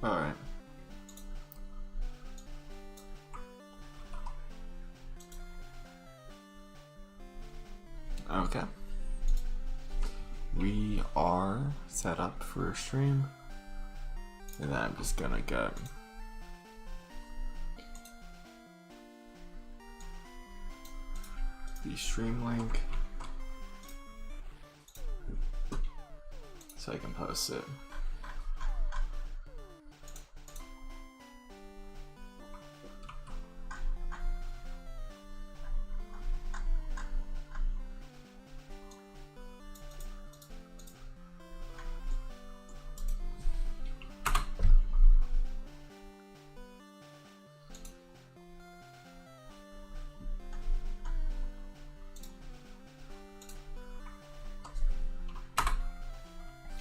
Alright. Okay. We are set up for a stream. And then I'm just gonna get the stream link so I can post it.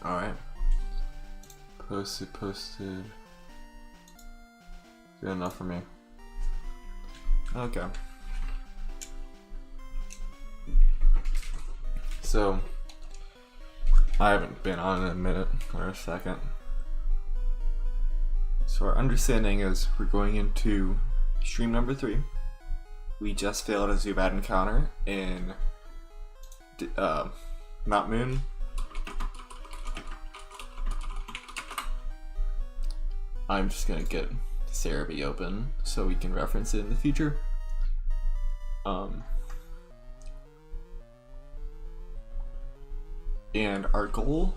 Alright. Posted. Good enough for me. Okay. So, I haven't been on in a minute or a second. So our understanding is we're going into stream number 3. We just failed a Zubat encounter in Mount Moon. I'm just gonna get Cerebi open so we can reference it in the future. And our goal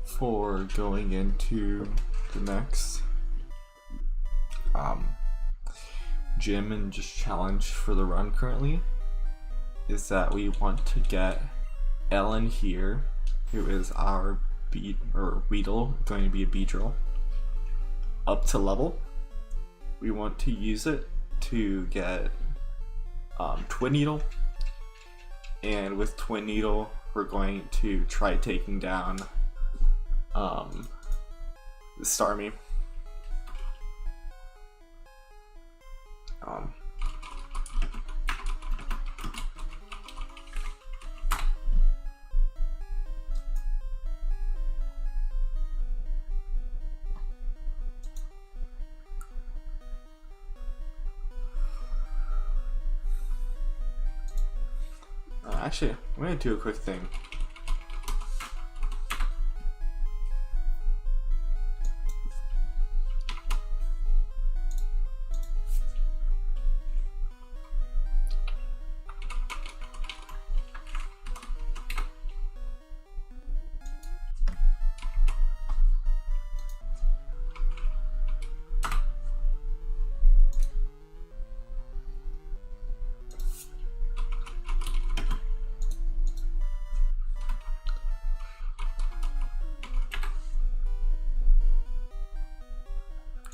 for going into the next gym and just challenge for the run currently is that we want to get Ellen here, who is our Weedle, going to be a Beedrill, up to level. We want to use it to get Twin Needle, and with Twin Needle we're going to try taking down Starmie. Actually, I'm gonna do a quick thing.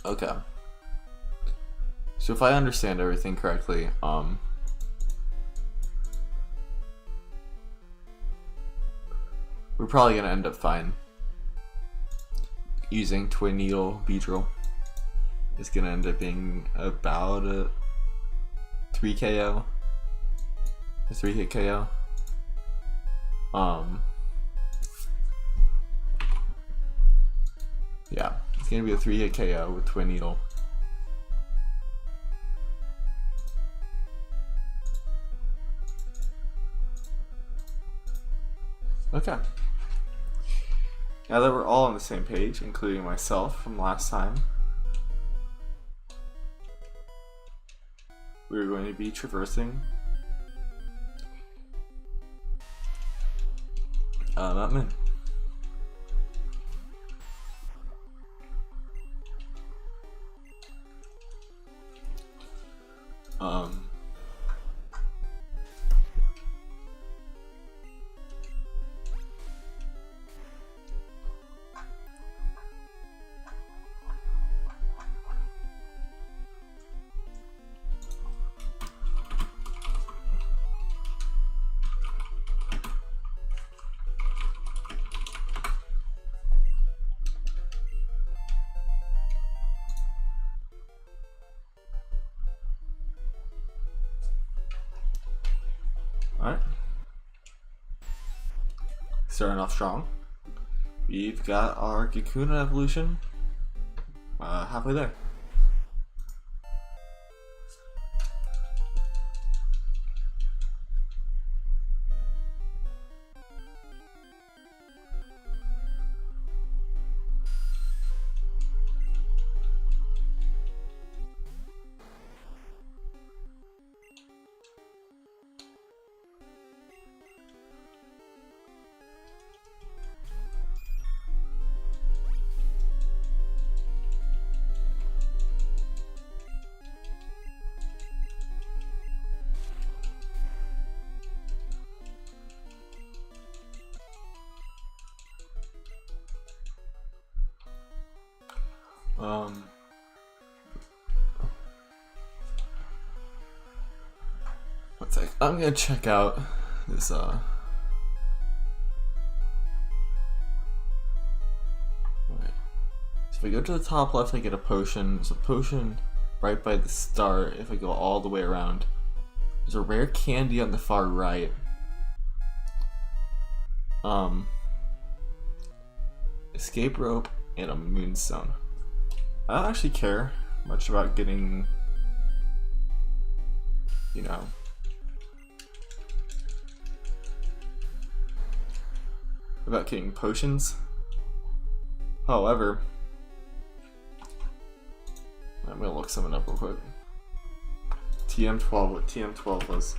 Okay. So if I understand everything correctly, we're probably gonna end up fine. Using Twin Needle Beedrill is gonna end up being about a 3 KO, a 3-hit KO. Yeah. It's gonna be a 3-hit KO with Twin Needle. Okay. Now that we're all on the same page, including myself from last time, we're going to be traversing Mount Moon. Alright. Starting off strong. We've got our Kakuna evolution. halfway there. One sec. I'm gonna check out this okay. So if I go to the top left, I get a potion. There's a potion right by the start. If I go all the way around, there's a rare candy on the far right. Escape rope and a moonstone. I don't actually care much about getting, you know, about getting potions. However, I'm gonna look something up real quick. TM12, what TM12 was.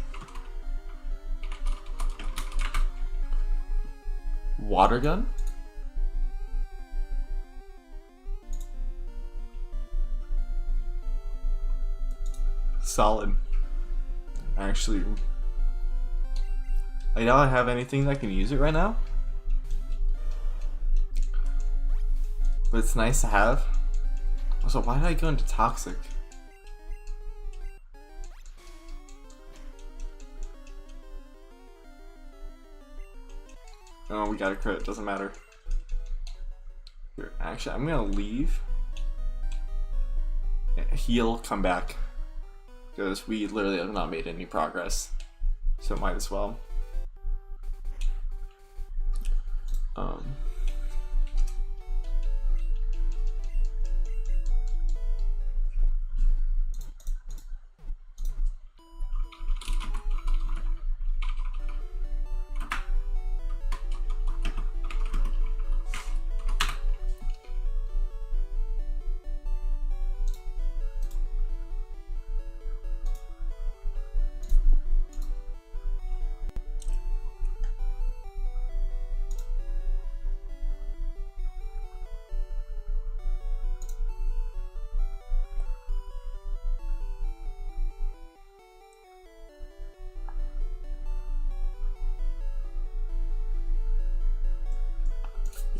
Water gun? Solid. Actually, I don't have anything that can use it right now, but it's nice to have. Also, why did I go into toxic? Oh, we got a crit, doesn't matter. Here, actually, I'm gonna leave. Heal, come back. Because we literally have not made any progress. So might as well.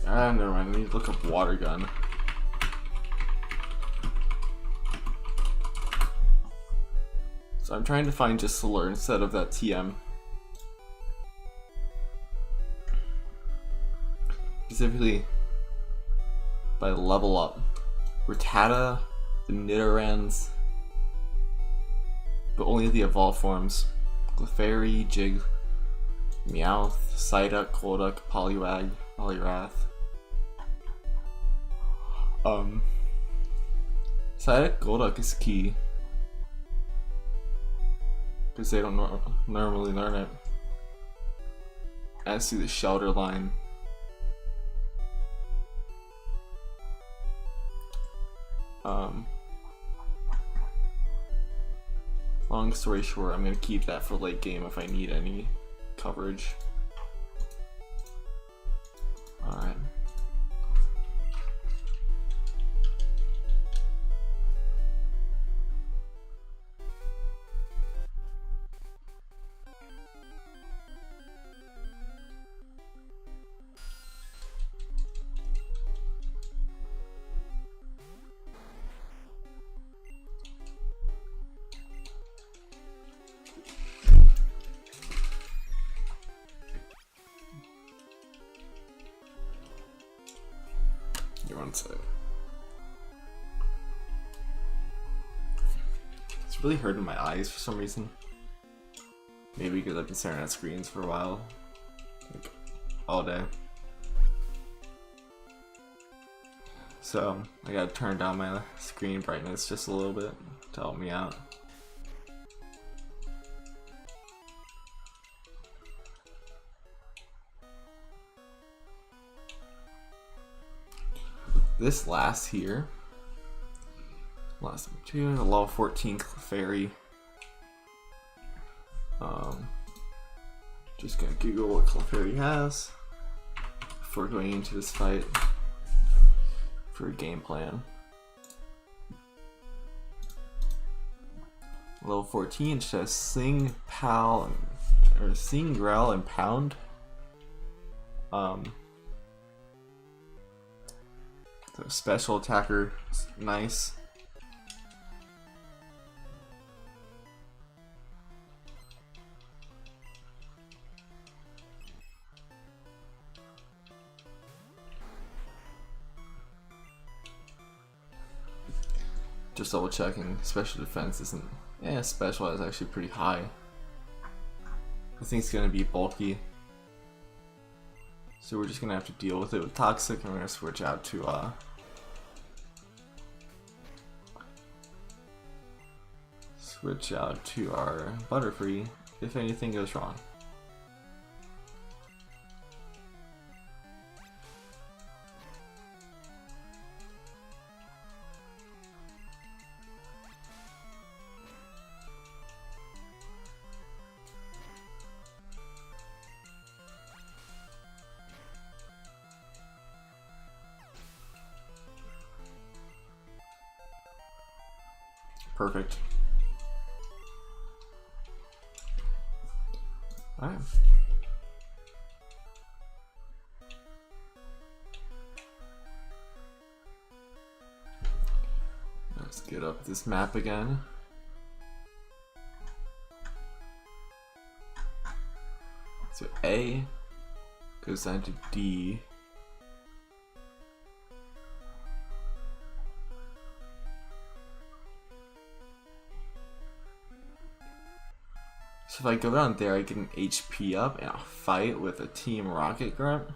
Never mind, I need to look up water gun. So I'm trying to find just Solar instead of that TM. Specifically by level up. Rattata, the Nidorans, but only the evolved forms. Clefairy, Jig, Meowth, Psyduck, Golduck, Poliwag, Poliwrath. Psyduck, Golduck is key because they don't normally learn it. As to the Shelter line, long story short, I'm gonna keep that for late game if I need any coverage. Alright. It's really hurting my eyes for some reason. Maybe because I've been staring at screens for a while, like all day. so I gotta turn down my screen brightness just a little bit to help me out. This last here, last number 2, the level 14 Clefairy. Just gonna Google what Clefairy has before going into this fight for a game plan. Level 14 says Sing, Pal, or Sing, Growl, and Pound. So special attacker, nice. Just double checking, special defense isn't, special is actually pretty high. I think it's gonna be bulky. So we're just gonna have to deal with it with Toxic, and we're gonna switch out to our Butterfree if anything goes wrong. Perfect. Alright. Let's get up this map again. So A goes down to D. So if I go down there, I get an HP up and I'll fight with a Team Rocket Grunt.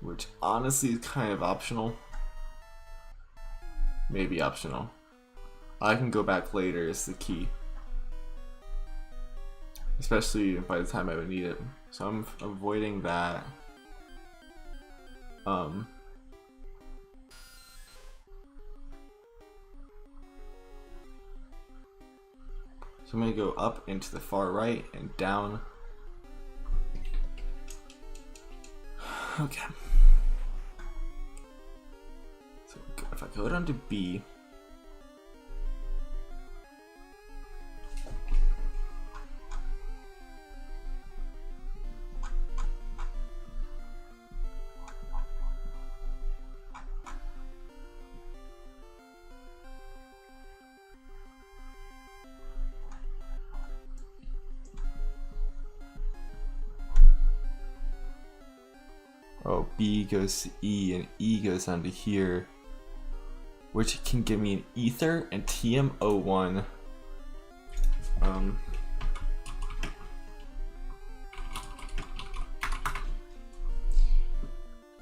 Which honestly is kind of optional. Maybe optional. I can go back later is the key. Especially by the time I would need it. So I'm avoiding that. So I'm going to go up into the far right and down. Okay. So if I go down to B, B goes to E and E goes down to here, which can give me an Ether and TM01.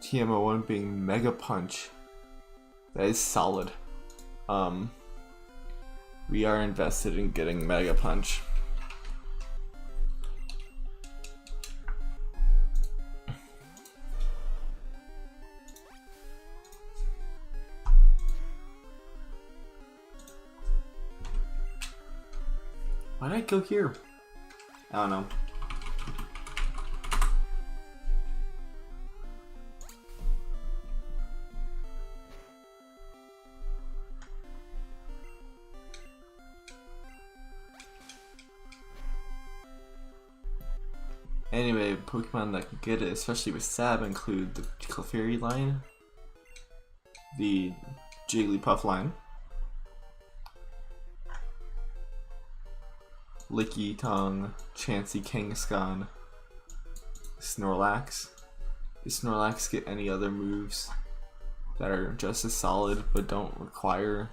TM01 being Mega Punch. That is solid. We are invested in getting Mega Punch. Why did I go here? I don't know. Anyway, Pokemon that can get it, especially with Sab, include the Clefairy line, the Jigglypuff line, Licky Tongue, Chansey, Kangaskhan, Snorlax. Does Snorlax get any other moves that are just as solid but don't require,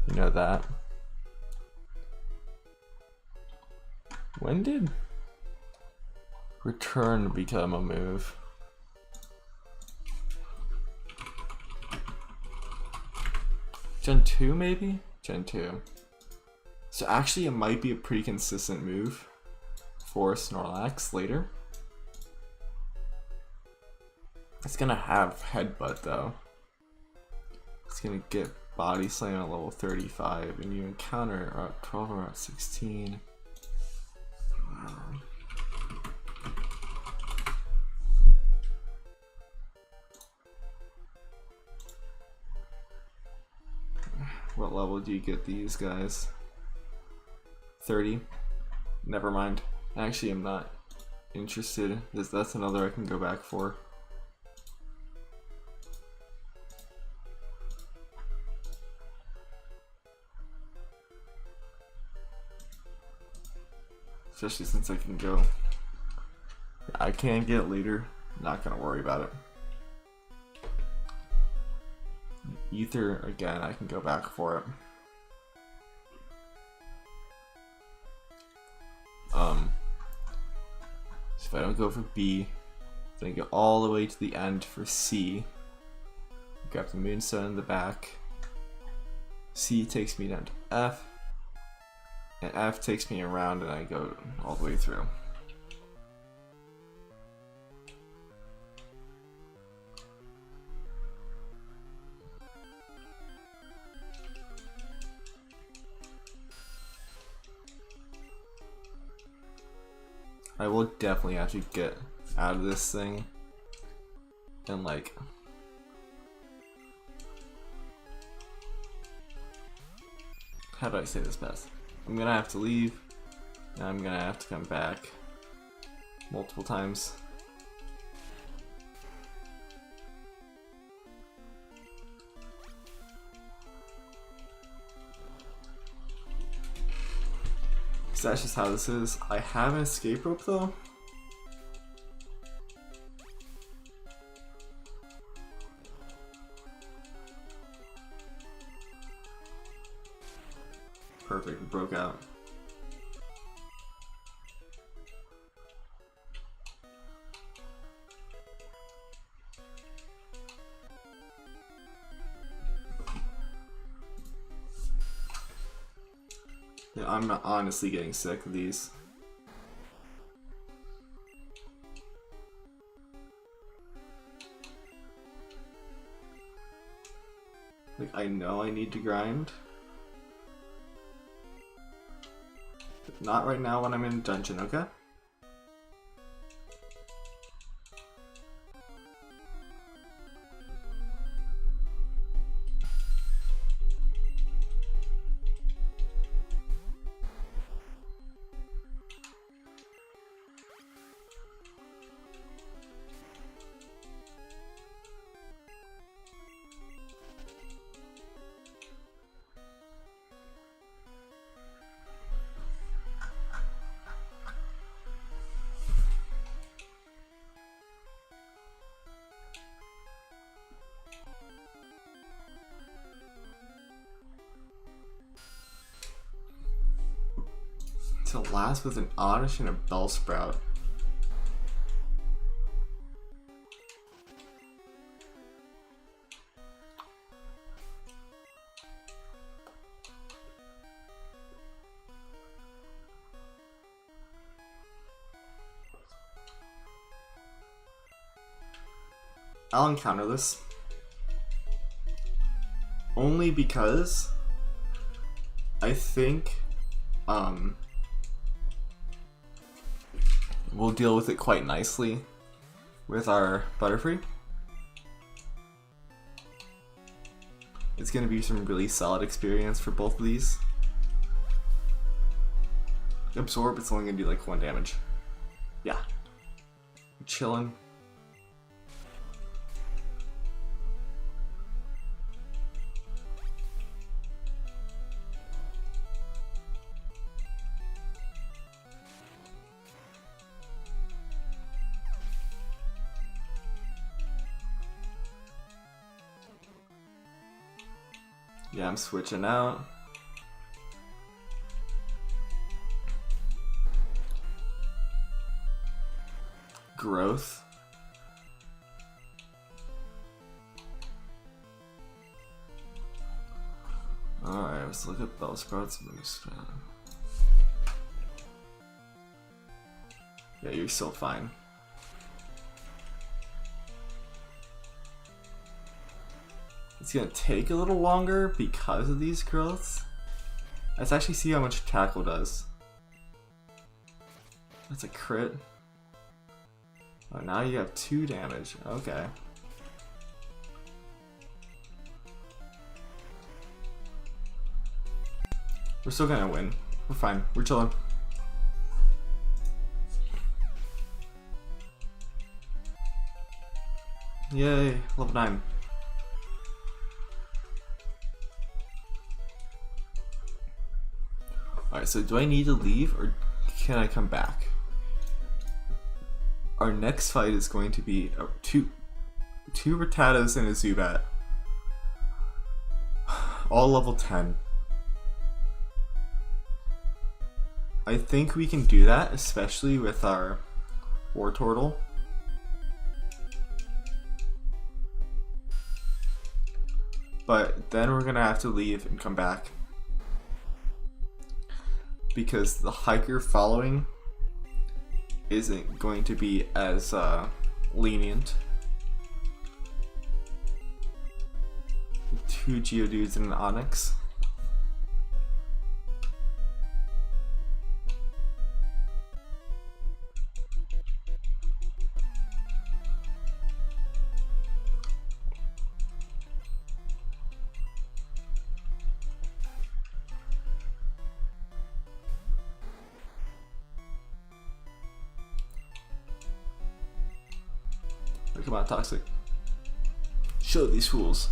you know, that? Return become a move. Gen 2 maybe? Gen 2. So actually it might be a pretty consistent move for Snorlax later. It's gonna have Headbutt though. It's gonna get Body Slam at level 35 and you encounter at 12 or at 16. What level do you get these guys? 30? Never mind. Actually, I'm not interested. That's another I can go back for. Especially since I can go. I can get it later. Not gonna worry about it. Ether, again, I can go back for it. So if I don't go for B, then I go all the way to the end for C. Grab the Moonstone in the back. C takes me down to F. And F takes me around and I go all the way through. I will definitely have to get out of this thing and like how do I say this best? I'm gonna have to leave and I'm gonna have to come back multiple times. That's just how this is. I have an escape rope though. Perfect, it broke out. Yeah, I'm not honestly getting sick of these. Like, I know I need to grind. But not right now when I'm in a dungeon, okay? To last with an Oddish and a Bellsprout. I'll encounter this. Only because I think we'll deal with it quite nicely with our Butterfree. It's going to be some really solid experience for both of these. Absorb, it's only going to do like 1 damage. Yeah. I'm chilling. Yeah, I'm switching out. growth. Alright, let's look at those growths. Yeah, you're still fine. It's gonna take a little longer because of these growths. Let's actually see how much tackle does. That's a crit. Oh, now you have 2 damage. Okay. We're still gonna win. We're fine. We're chilling. Yay, level 9. Alright, so do I need to leave or can I come back? Our next fight is going to be two Rattatas and a Zubat. All level 10. I think we can do that, especially with our Wartortle. But then we're gonna have to leave and come back, because the hiker following isn't going to be as lenient. 2 Geodudes and an Onix. Come on, Toxic. Show these fools.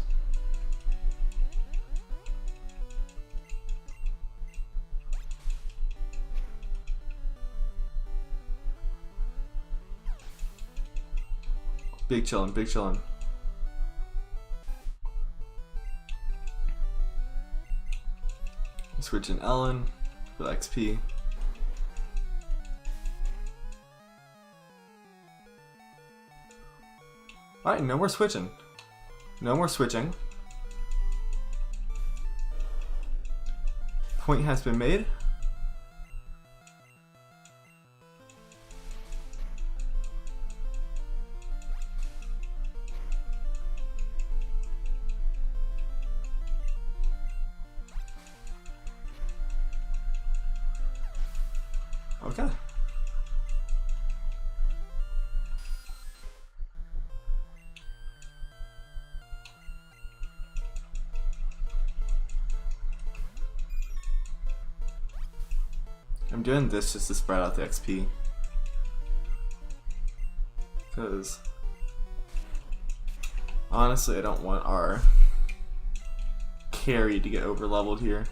Big chillin', big chillin'. Switching Ellen for the XP. Alright, no more switching. No more switching. Point has been made. Okay. I'm doing this just to spread out the XP, because honestly I don't want our carry to get over leveled here.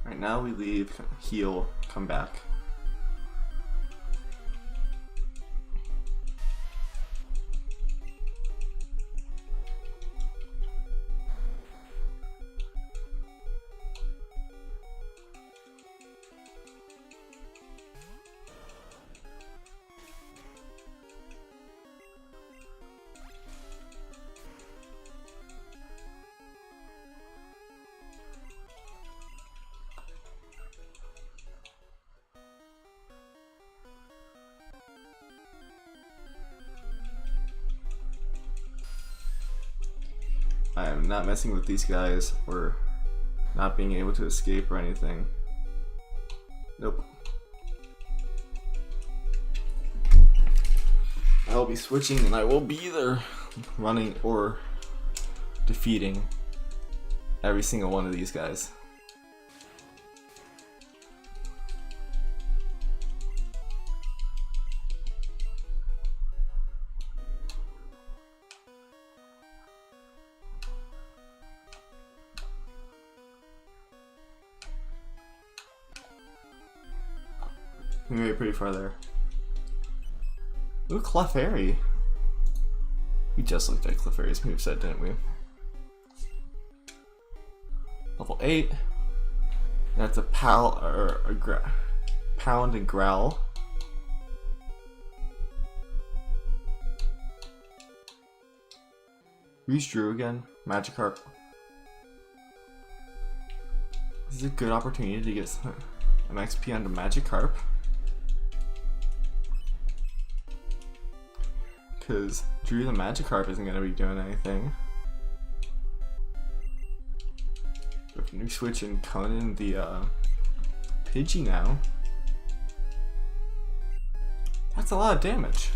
Right now we leave, heal, come back. I am not messing with these guys or not being able to escape or anything. Nope. I will be switching and I will be either running or defeating every single one of these guys. We made it pretty far there. Ooh, Clefairy. We just looked at Clefairy's moveset, didn't we? Level 8. That's a pound and growl. Who's Drew again? Magikarp. This is a good opportunity to get an XP onto Magikarp. Because Drew the Magikarp isn't going to be doing anything. If you switch and Conan the Pidgey now. That's a lot of damage.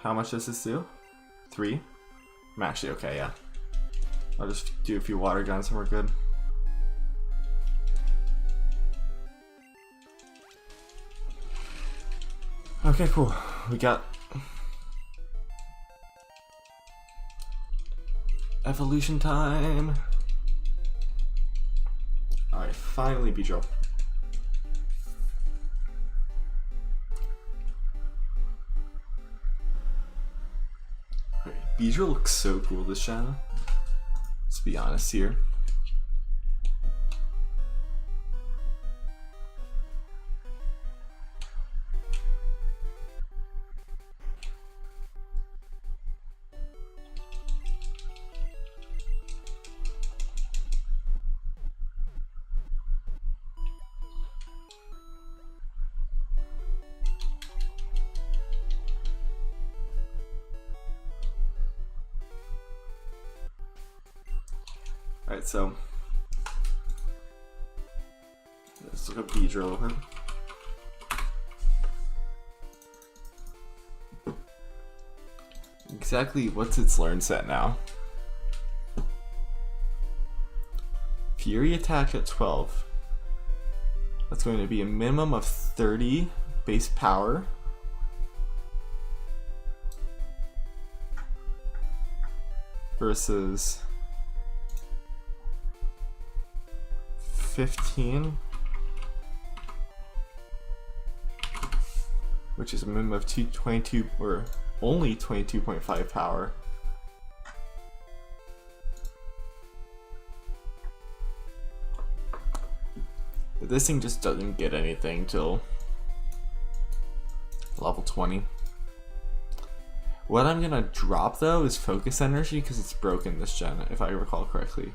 How much does this do? 3? I'm actually okay, yeah. I'll just do a few water guns and we're good. Okay, cool. We got evolution time. Alright, finally Beedrill. Beedrill looks so cool this channel. Let's be honest here. Alright, so let's look at Beedrill over. Exactly what's its learn set now? Fury attack at 12. That's going to be a minimum of 30 base power. Versus 15, which is a minimum of 222 or only 22.5 power. But this thing just doesn't get anything till level 20. What I'm gonna drop though is focus energy because it's broken this gen, if I recall correctly.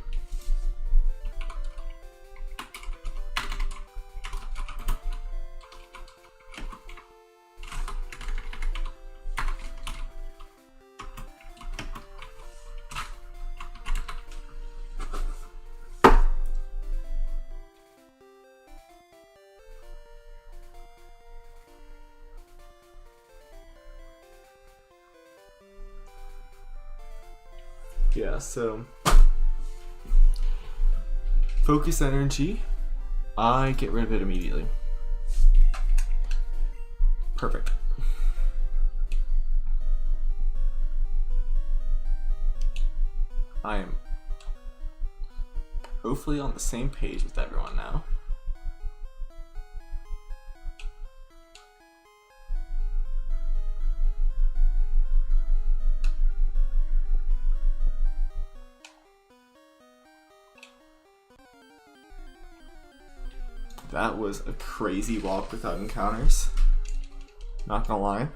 Yeah, so focus energy, I get rid of it immediately. Perfect. I am hopefully on the same page with everyone now. That was a crazy walk without encounters. Not gonna lie.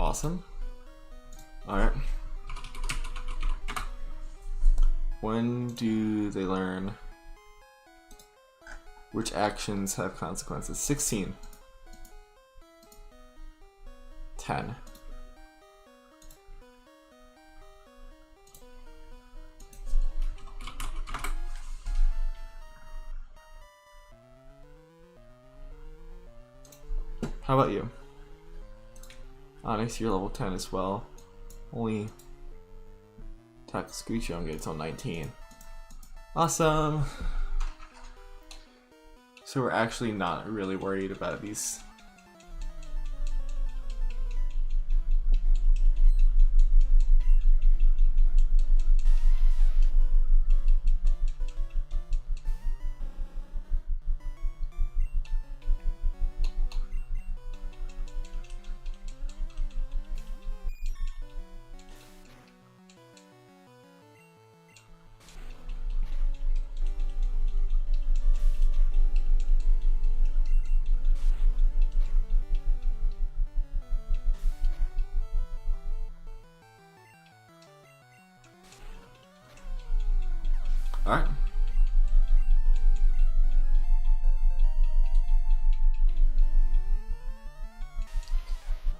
Awesome. Alright. When do they learn which actions have consequences? 16. 10. How about you? Onyx, you're level 10 as well. Only Tackle Screech, you don't get until 19. Awesome! So we're actually not really worried about these. Alright.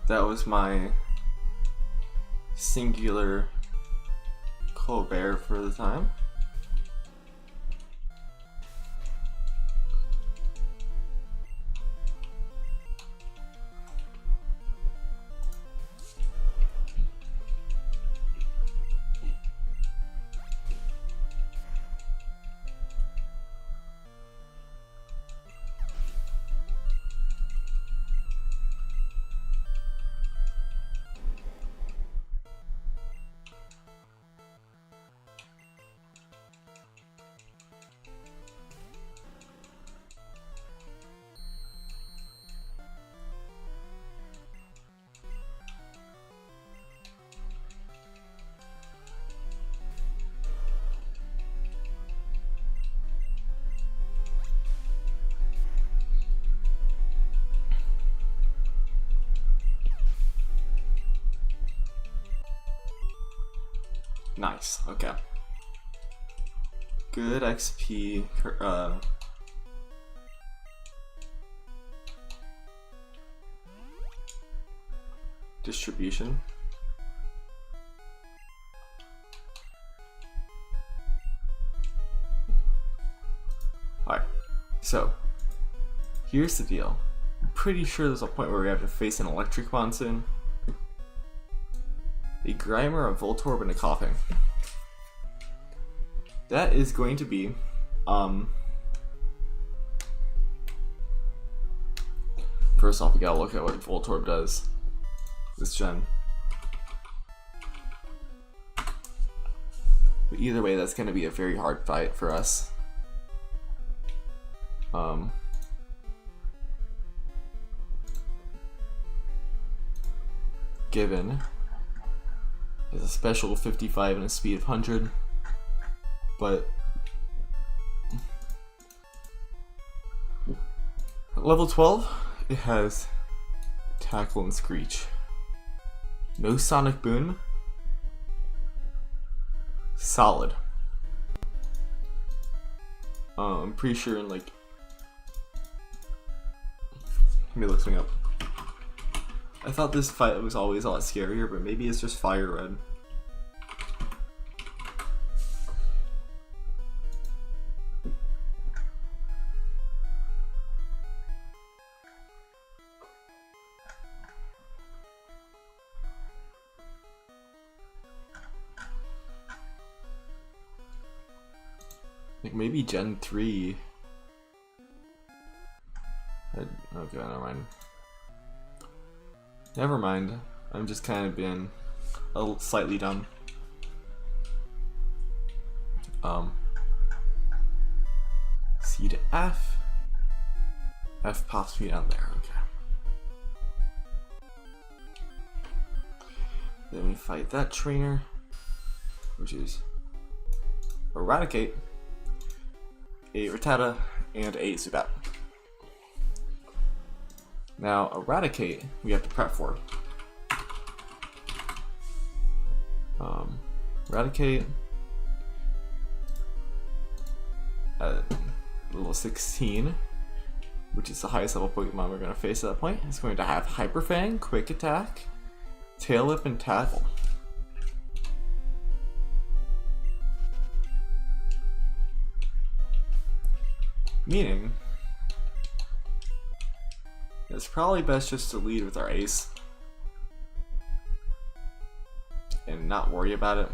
That was my singular Colbert for the time. Nice, okay. Good XP distribution. Alright, so here's the deal. I'm pretty sure there's a point where we have to face an electric monsoon, a Grimer, a Voltorb, and a Coughing. That is going to be first off, we gotta look at what Voltorb does this gen. But either way, that's gonna be a very hard fight for us. Given is a special 55 and a speed of 100, but at level 12 it has Tackle and Screech. No Sonic Boom. Solid. I'm pretty sure in like, let me look something up. I thought this fight was always a lot scarier, but maybe it's just Fire Red. Like maybe Gen 3. Okay, never mind. Never mind. I'm just kind of being a little slightly dumb. C to F. F pops me down there. Okay. Then we fight that trainer, which is Eradicate, a Rattata, and a Zubat. Now, Eradicate, we have to prep for. Eradicate at level 16, which is the highest level Pokemon we're going to face at that point. It's going to have Hyper Fang, Quick Attack, Tail Whip, and Tackle. Meaning, it's probably best just to lead with our ace and not worry about it.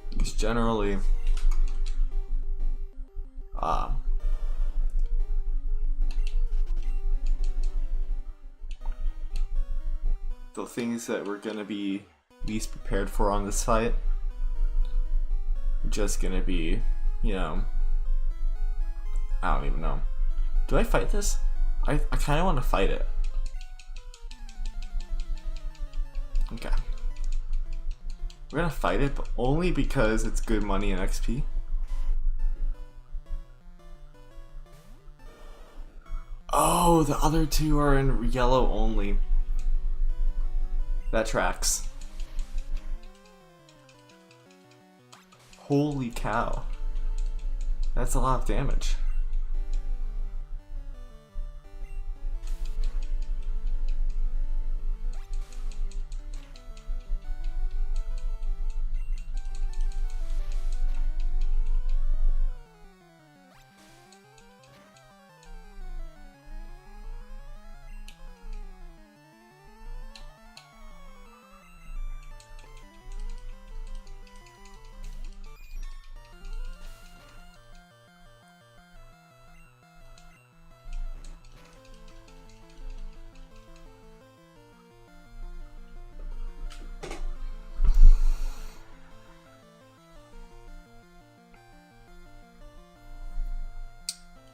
Because generally, the things that we're gonna be least prepared for on this fight are just gonna be, you know, I don't even know. Do I fight this? I kind of want to fight it. Okay. We're gonna fight it, but only because it's good money and XP. Oh, the other two are in yellow only. That tracks. Holy cow. That's a lot of damage.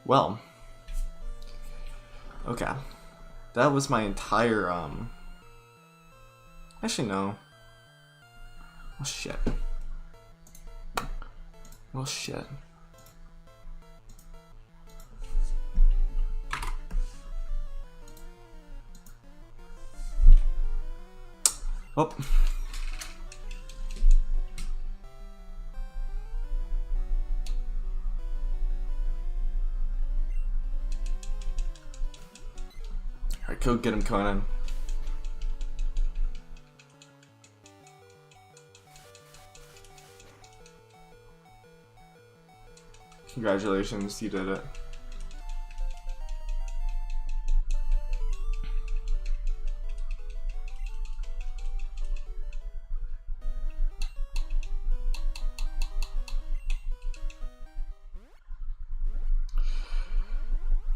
Well, okay, that was my entire, actually no, oh shit, oh shit, oh. Alright, go get him, Conan. Congratulations, you did it.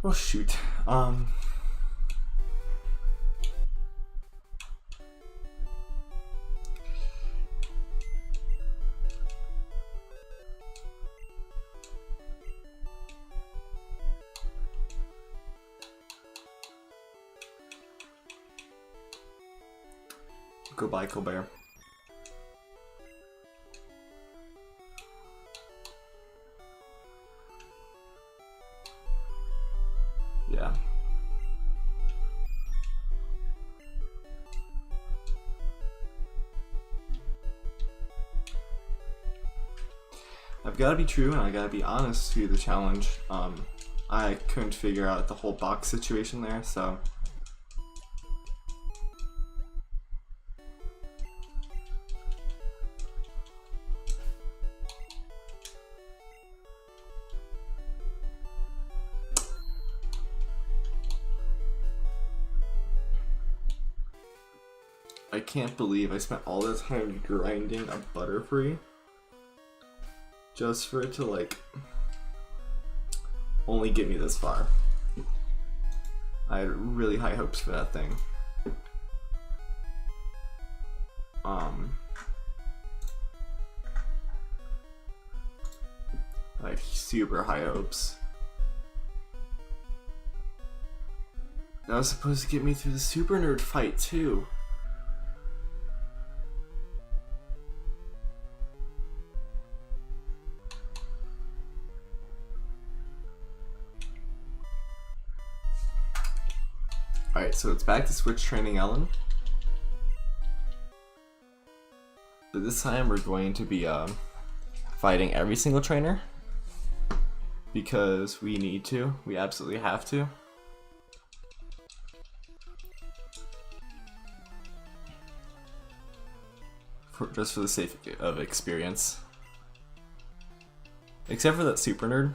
Oh shoot. Goodbye, Colbert. Yeah. I've got to be true and I got to be honest to the challenge. I couldn't figure out the whole box situation there, so I can't believe I spent all this time grinding a Butterfree just for it to like only get me this far. I had really high hopes for that thing. Like super high hopes. That was supposed to get me through the super nerd fight too. Alright, so it's back to Switch training Ellen. But this time we're going to be fighting every single trainer. Because we need to. We absolutely have to. just for the sake of experience. Except for that super nerd.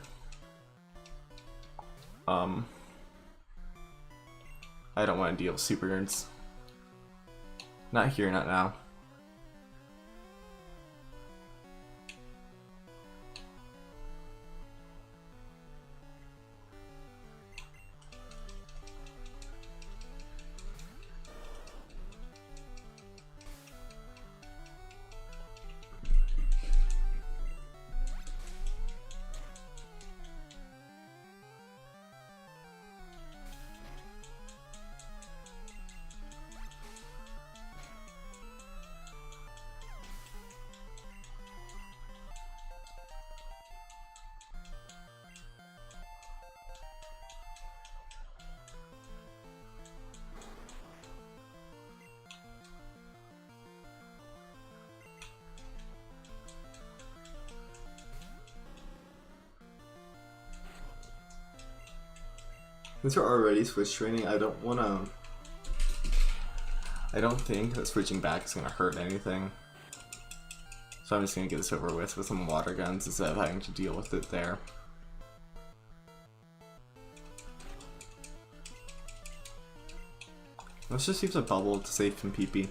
I don't want to deal with super nerds. Not here, not now. Since we're already switch training, I don't think that switching back is gonna hurt anything. So I'm just gonna get this over with some water guns instead of having to deal with it there. Let's just use a bubble to save some PP.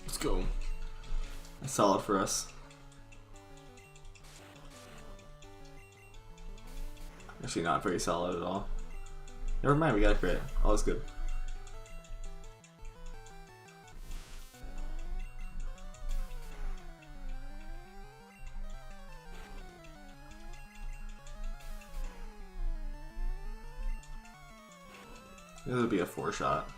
Let's go. That's solid for us. Actually, not very solid at all. Never mind, we got a crit. All is good. This would be a 4-shot.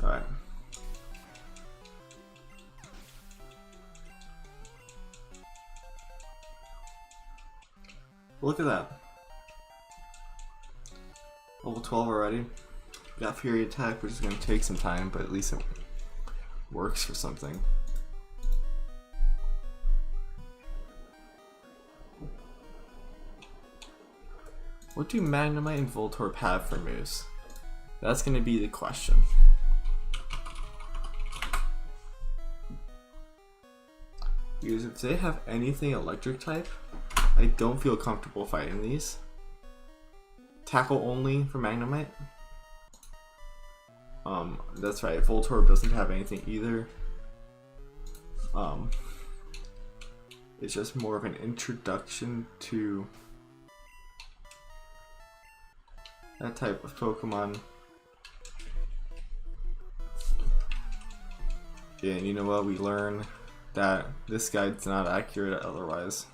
Alright. Look at that. Level 12 already. Got Fury Attack, which is going to take some time, but at least it works for something. What do Magnemite and Voltorb have for moves? That's going to be the question. Because if they have anything electric type, I don't feel comfortable fighting these. Tackle only for Magnemite. That's right, Voltorb doesn't have anything either. It's just more of an introduction to that type of Pokemon. Yeah, and you know what? We learn that this guide's not accurate otherwise.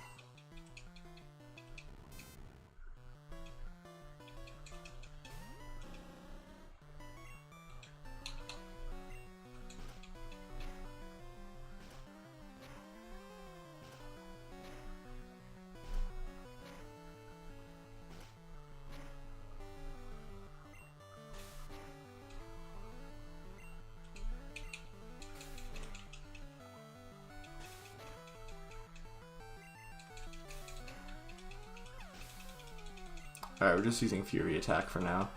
Alright, we're just using Fury Attack for now.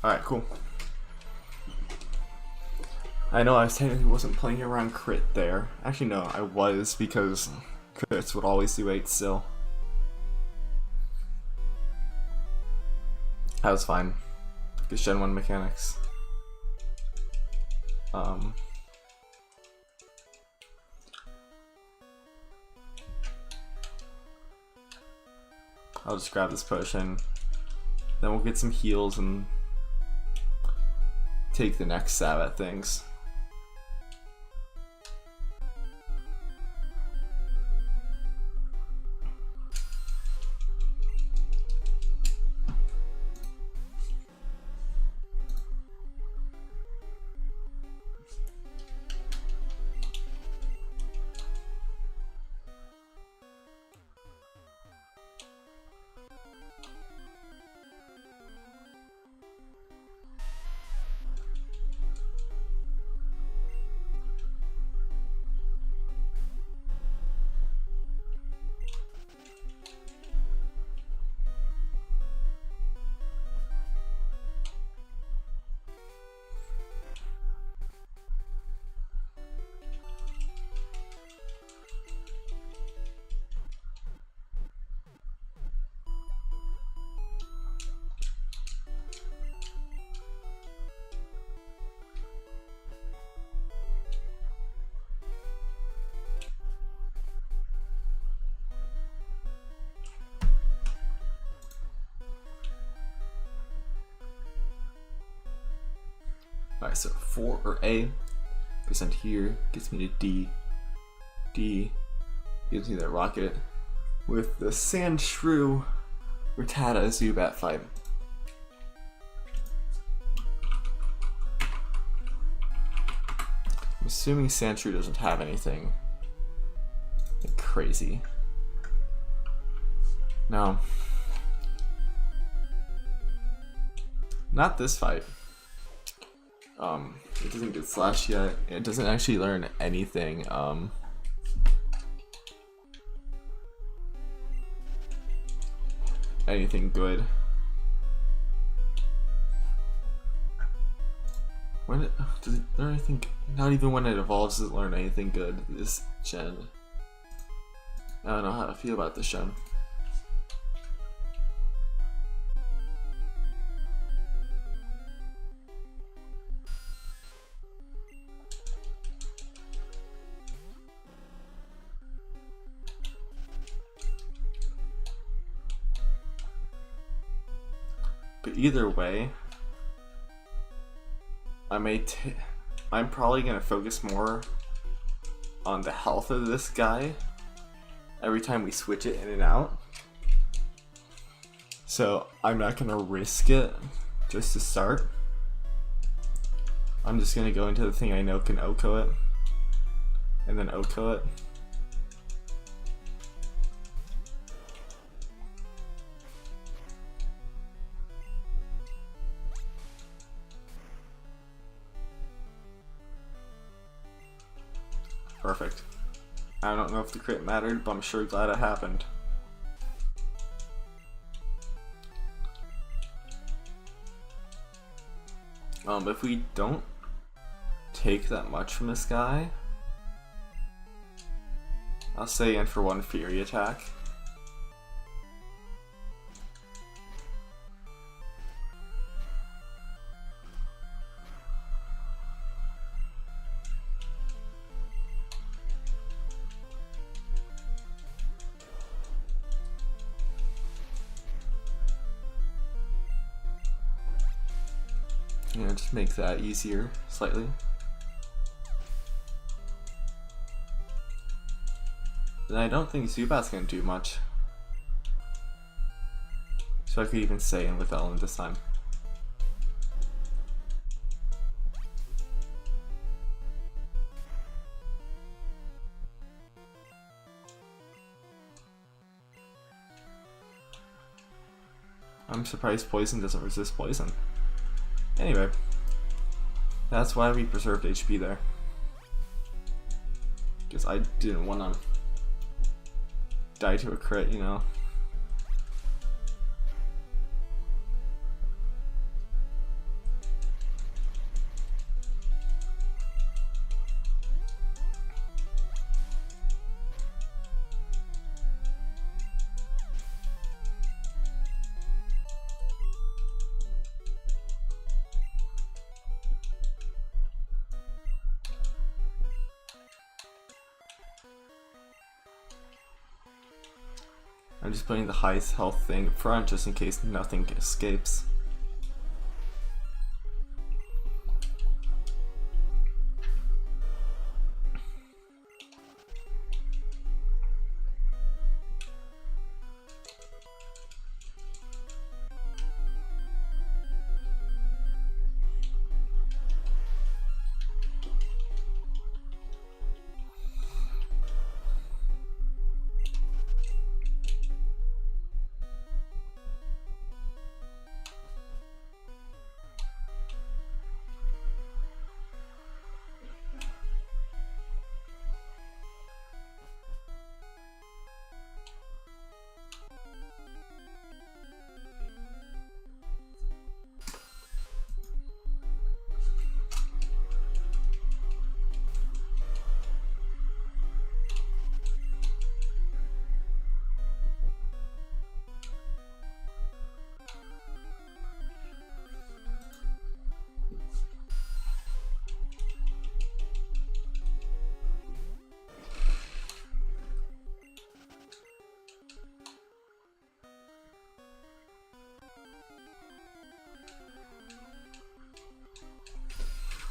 Alright, cool. I know I technically wasn't playing around crit there. Actually, no, I was, because crits would always do 8 still. That was fine. Good Gen 1 mechanics. I'll just grab this potion. Then we'll get some heals and take the next stab at things. Alright, so 4 or A goes into here, gets me to D. D gives me that rocket with the Sand Shrew Rattata Zubat fight. I'm assuming Sand Shrew doesn't have anything like crazy. No. Not this fight. It doesn't get slashed yet. It doesn't actually learn anything. Anything good. When it, does it learn anything? Not even when it evolves does it learn anything good. This gen. I don't know how to feel about this gen. But either way, I'm probably gonna focus more on the health of this guy every time we switch it in and out. So I'm not gonna risk it just to start. I'm just gonna go into the thing I know can OHKO it, and then OHKO it. Perfect. I don't know if the crit mattered, but I'm sure glad it happened. If we don't take that much from this guy, I'll say in for 1 Fury Attack. You know, just make that easier slightly. And I don't think Zubat's gonna do much. So I could even stay in with Ellen this time. I'm surprised poison doesn't resist poison. Anyway, that's why we preserved HP there. Because I didn't want to die to a crit, you know. I'm just putting the highest health thing up front just in case nothing escapes.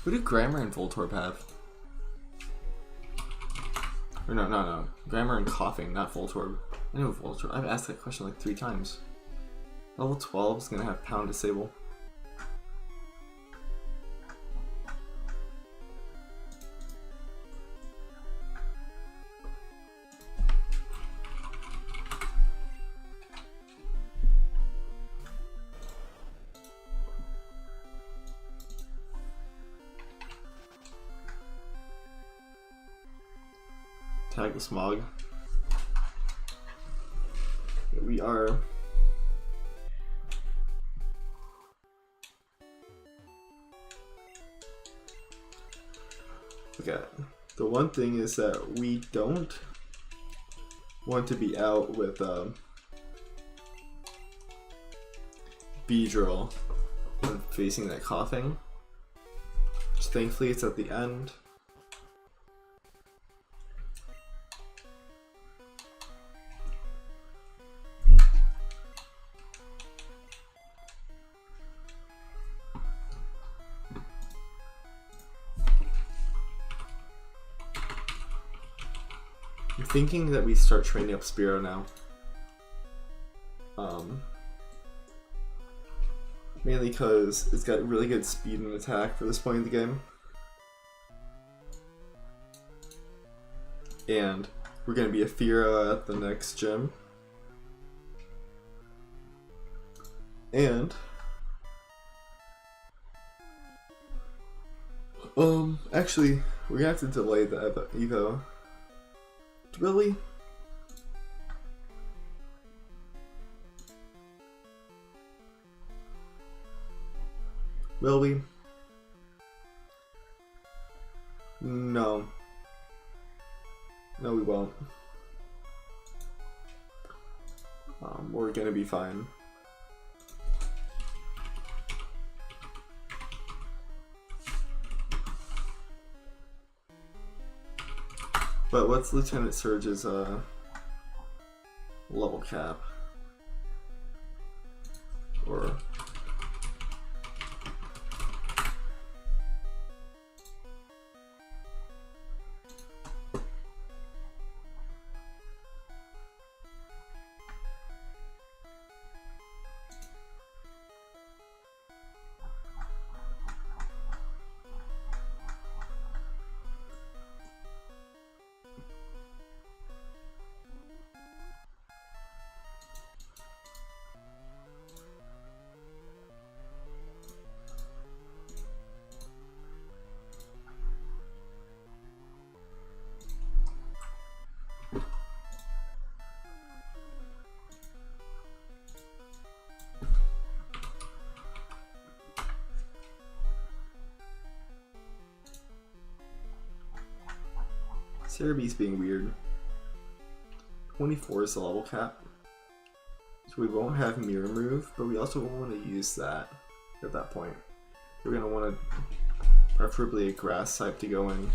Who do Grammar and Voltorb have? Or no. Grammar and Coughing, not Voltorb. I know Voltorb. I've asked that question like 3 times. Level 12 is gonna have Pound Disable. Tag the Smog. We are okay. The one thing is that we don't want to be out with Beedrill when facing that Coughing. Which thankfully it's at the end. I'm thinking that we start training up Spearow now. Mainly because it's got really good speed and attack for this point in the game. And we're going to be a Fearow at the next gym. And actually, we're going to have to delay the Evo. Really? Will we? No. No, we won't. We're gonna be fine. But what's Lieutenant Surge's level cap? Or Cerebee's being weird. 24 is the level cap. So we won't have Mirror Move, but we also won't want to use that at that point. We're going to want preferably a grass type to go in.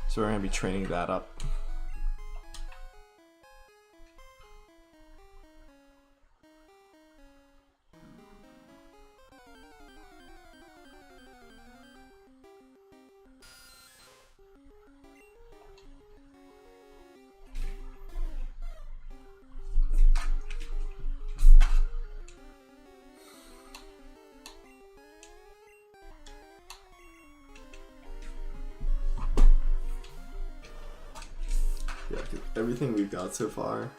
So we're going to be training that up. Yeah, everything we've got so far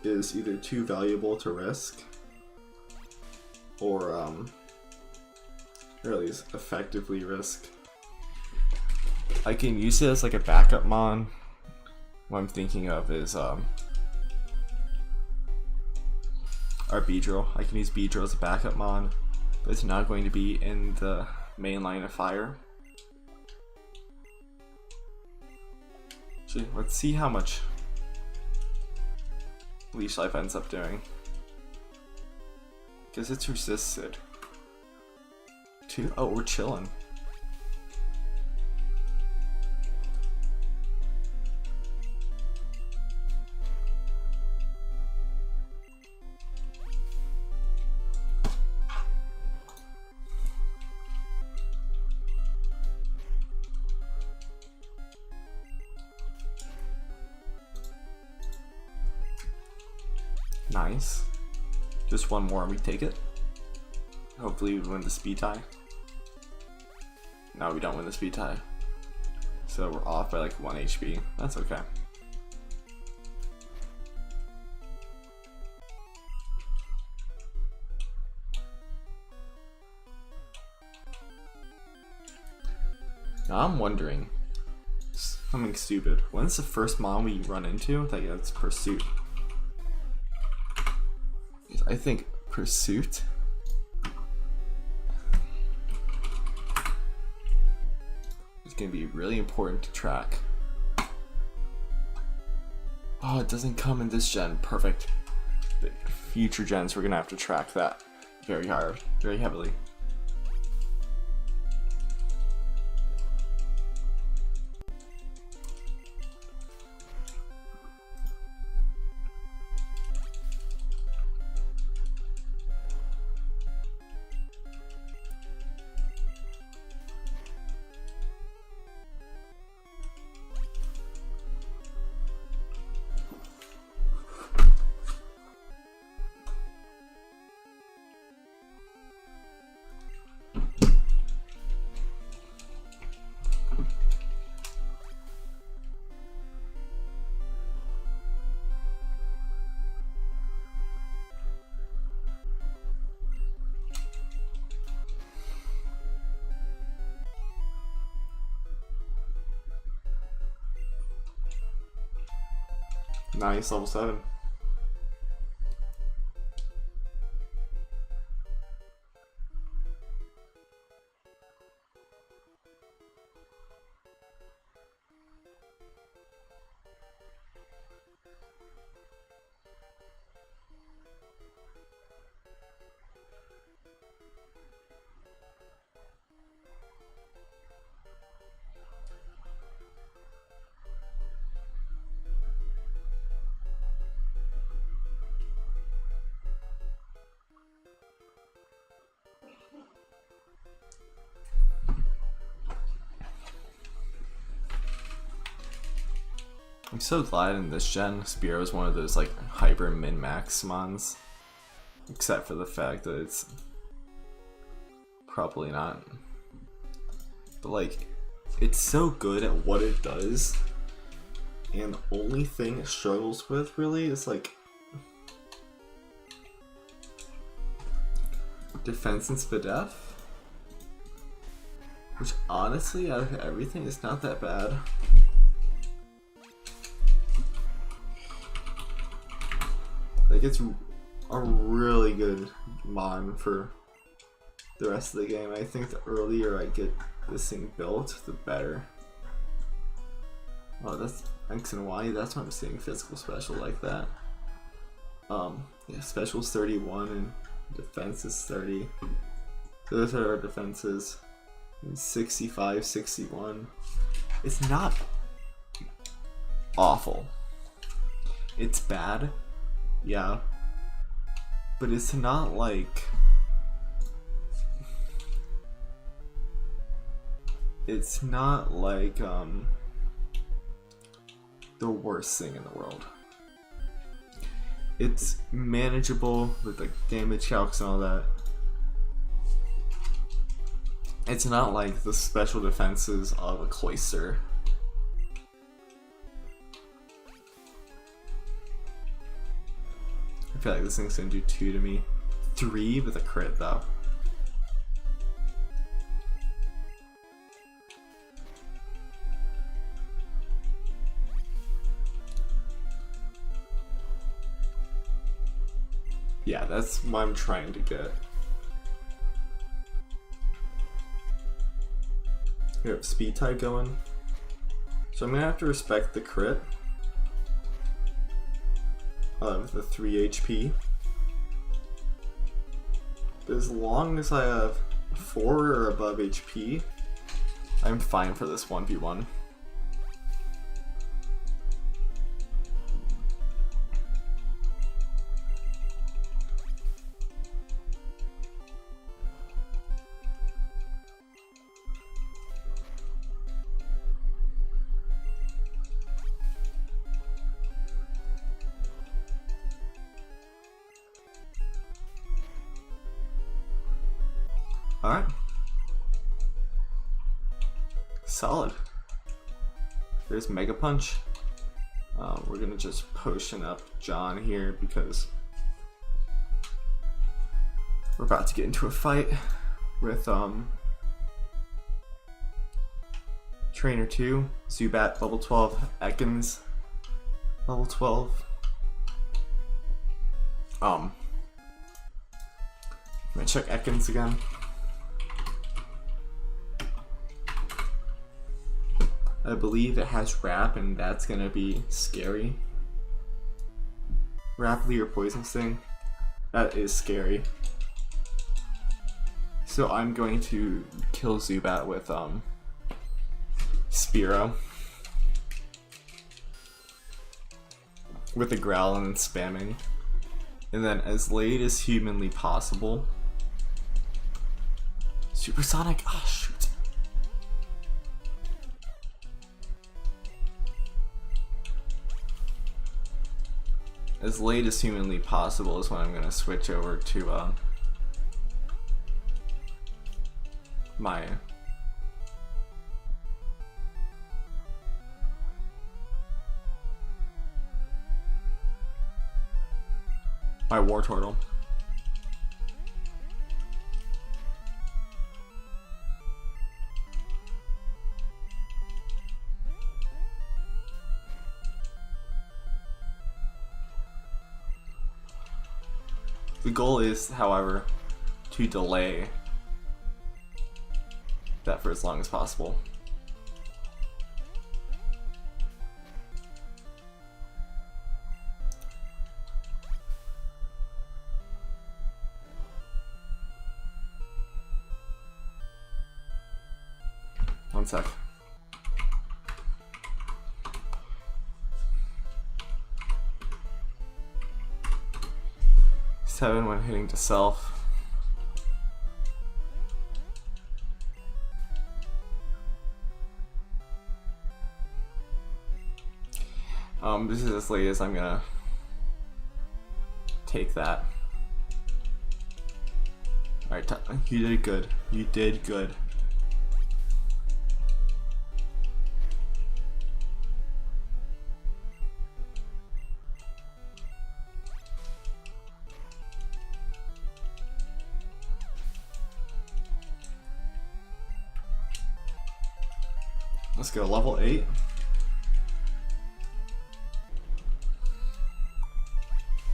is either too valuable to risk, or at least effectively risk. I can use it as like a backup mon. What I'm thinking of is our Beedrill. I can use Beedrill as a backup mon, but it's not going to be in the main line of fire. Actually, let's see how much Leash Life ends up doing. Because it's resisted. Oh, we're chilling. Nice. Just one more and we take it. Hopefully we win the speed tie. No, we don't win the speed tie. So we're off by like 1 HP. That's okay. Now I'm wondering something stupid. When's the first mon we run into that gets Pursuit? I think Pursuit is going to be really important to track. Oh, it doesn't come in this gen. Perfect. The future gens, we're going to have to track that very hard, very heavily. Nice, level 7. I'm so glad in this gen, Spearow is one of those like hyper min-max mons. Except for the fact that it's probably not. But like, it's so good at what it does. And the only thing it struggles with really is like defense and Spadef. Which honestly, out of everything, is not that bad. Like, it's a really good mon for the rest of the game. I think the earlier I get this thing built, the better. Oh, that's X and Y. That's why I'm seeing physical special like that. Yeah, special's 31 and defense is 30. Those are our defenses. 65, 61. It's not awful. It's bad, yeah, but it's not like the worst thing in the world. It's manageable with like damage calcs and all that. It's not like the special defenses of a cloister. I feel like this thing's gonna do 2 to me. 3 with a crit though. Yeah, that's what I'm trying to get. We have speed type going. So I'm gonna have to respect the crit of the 3 HP. But as long as I have 4 or above HP, I'm fine for this 1v1. Alright. Solid. There's Mega Punch. We're gonna just potion up John here because we're about to get into a fight with Trainer 2, Zubat level 12, Ekans level 12. I'm gonna check Ekans again. I believe it has Wrap, and that's gonna be scary. Rapidly or Poison Sting. That is scary. So I'm going to kill Zubat with Spearow. With a Growl and then spamming. And then as late as humanly possible. Supersonic? Oh shoot. As late as humanly possible is when I'm gonna switch over to my War Turtle. The goal is, however, to delay that for as long as possible. One sec. Seven when hitting to self. This is as late as I'm gonna take that. Alright, you did good. You did good. Let's go level 8.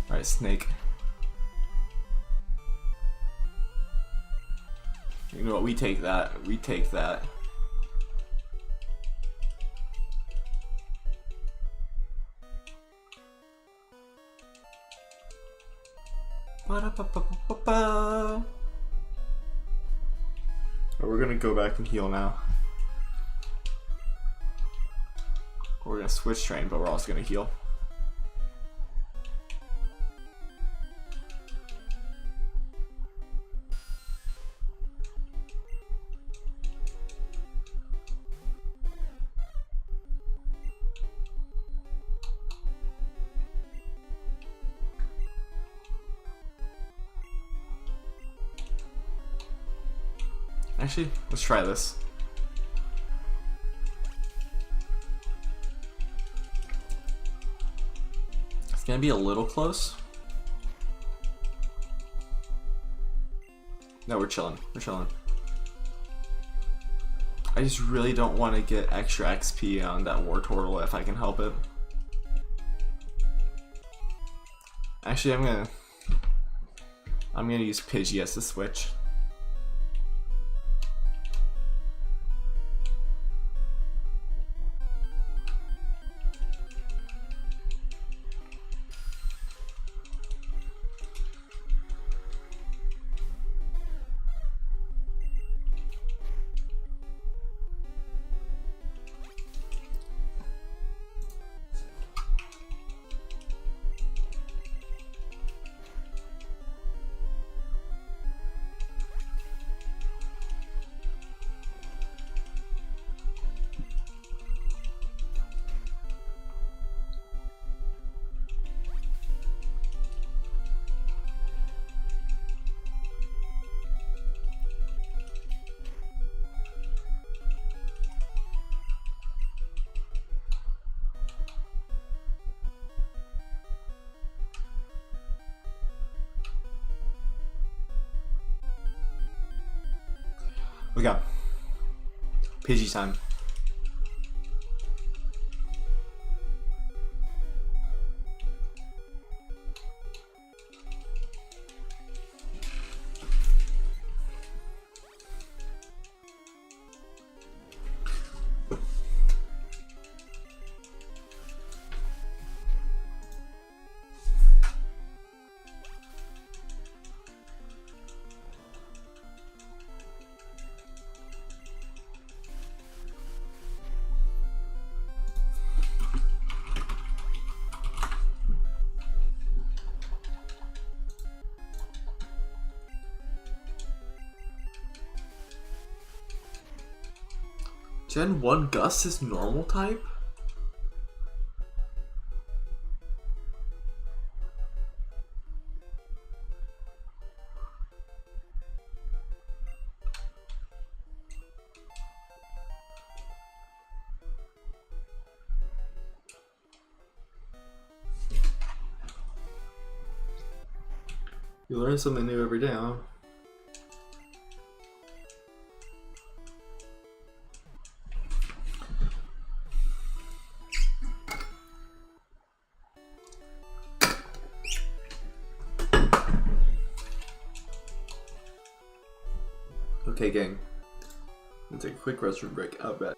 Alright, Snake. You know what, we take that. We take that. Ba-da-ba-ba-ba-ba. We're gonna go back and heal now. We're gonna switch train, but we're also gonna heal. Actually, let's try this. It's gonna be a little close. No, we're chilling. We're chilling. I just really don't want to get extra XP on that war turtle if I can help it. Actually, I'm gonna use Pidgey as the switch. We got Pidgey time. Gen 1 Gus is normal type? You learn something new every day, huh? Okay, gang. Let's take a quick restroom break. I'll bet.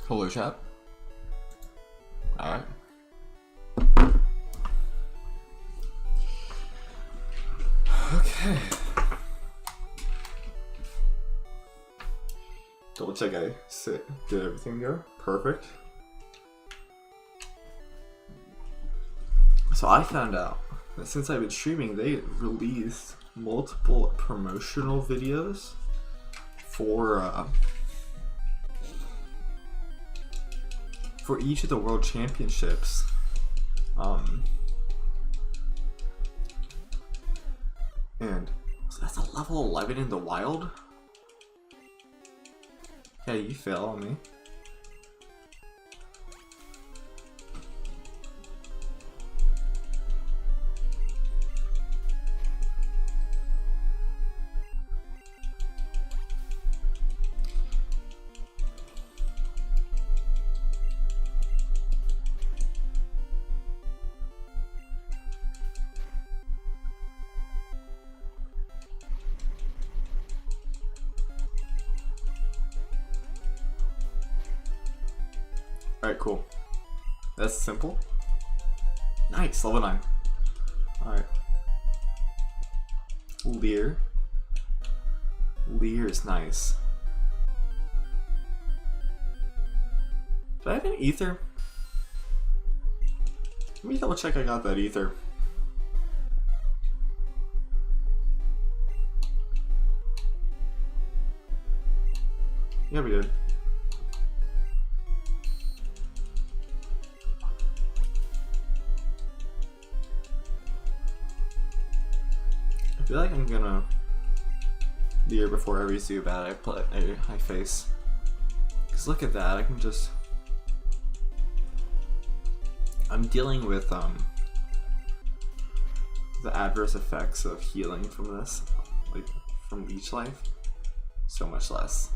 Hello, chat. Alright. Okay. Double check I did everything there. Perfect. So I found out that since I've been streaming, they released multiple promotional videos for each of the world championships. And so that's a level 11 in the wild? Yeah, you fail on me. Alright, cool. That's simple. Nice, level 9. Alright. Lear. Lear is nice. Do I have an ether? Let me double check I got that ether. Yeah, we did. I feel like I'm gonna Lear before every Zubat I face. Cause look at that, I can just I'm dealing with the adverse effects of healing from this, like from leech life, so much less.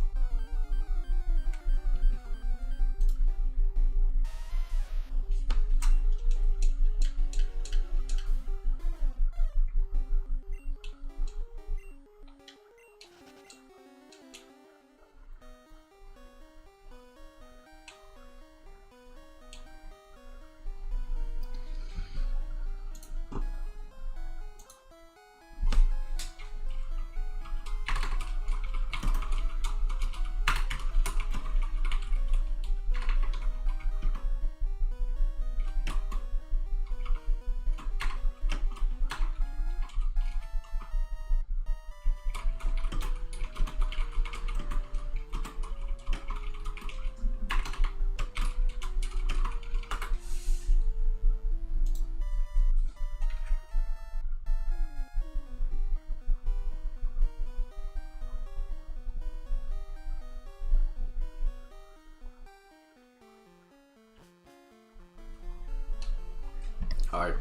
Alright.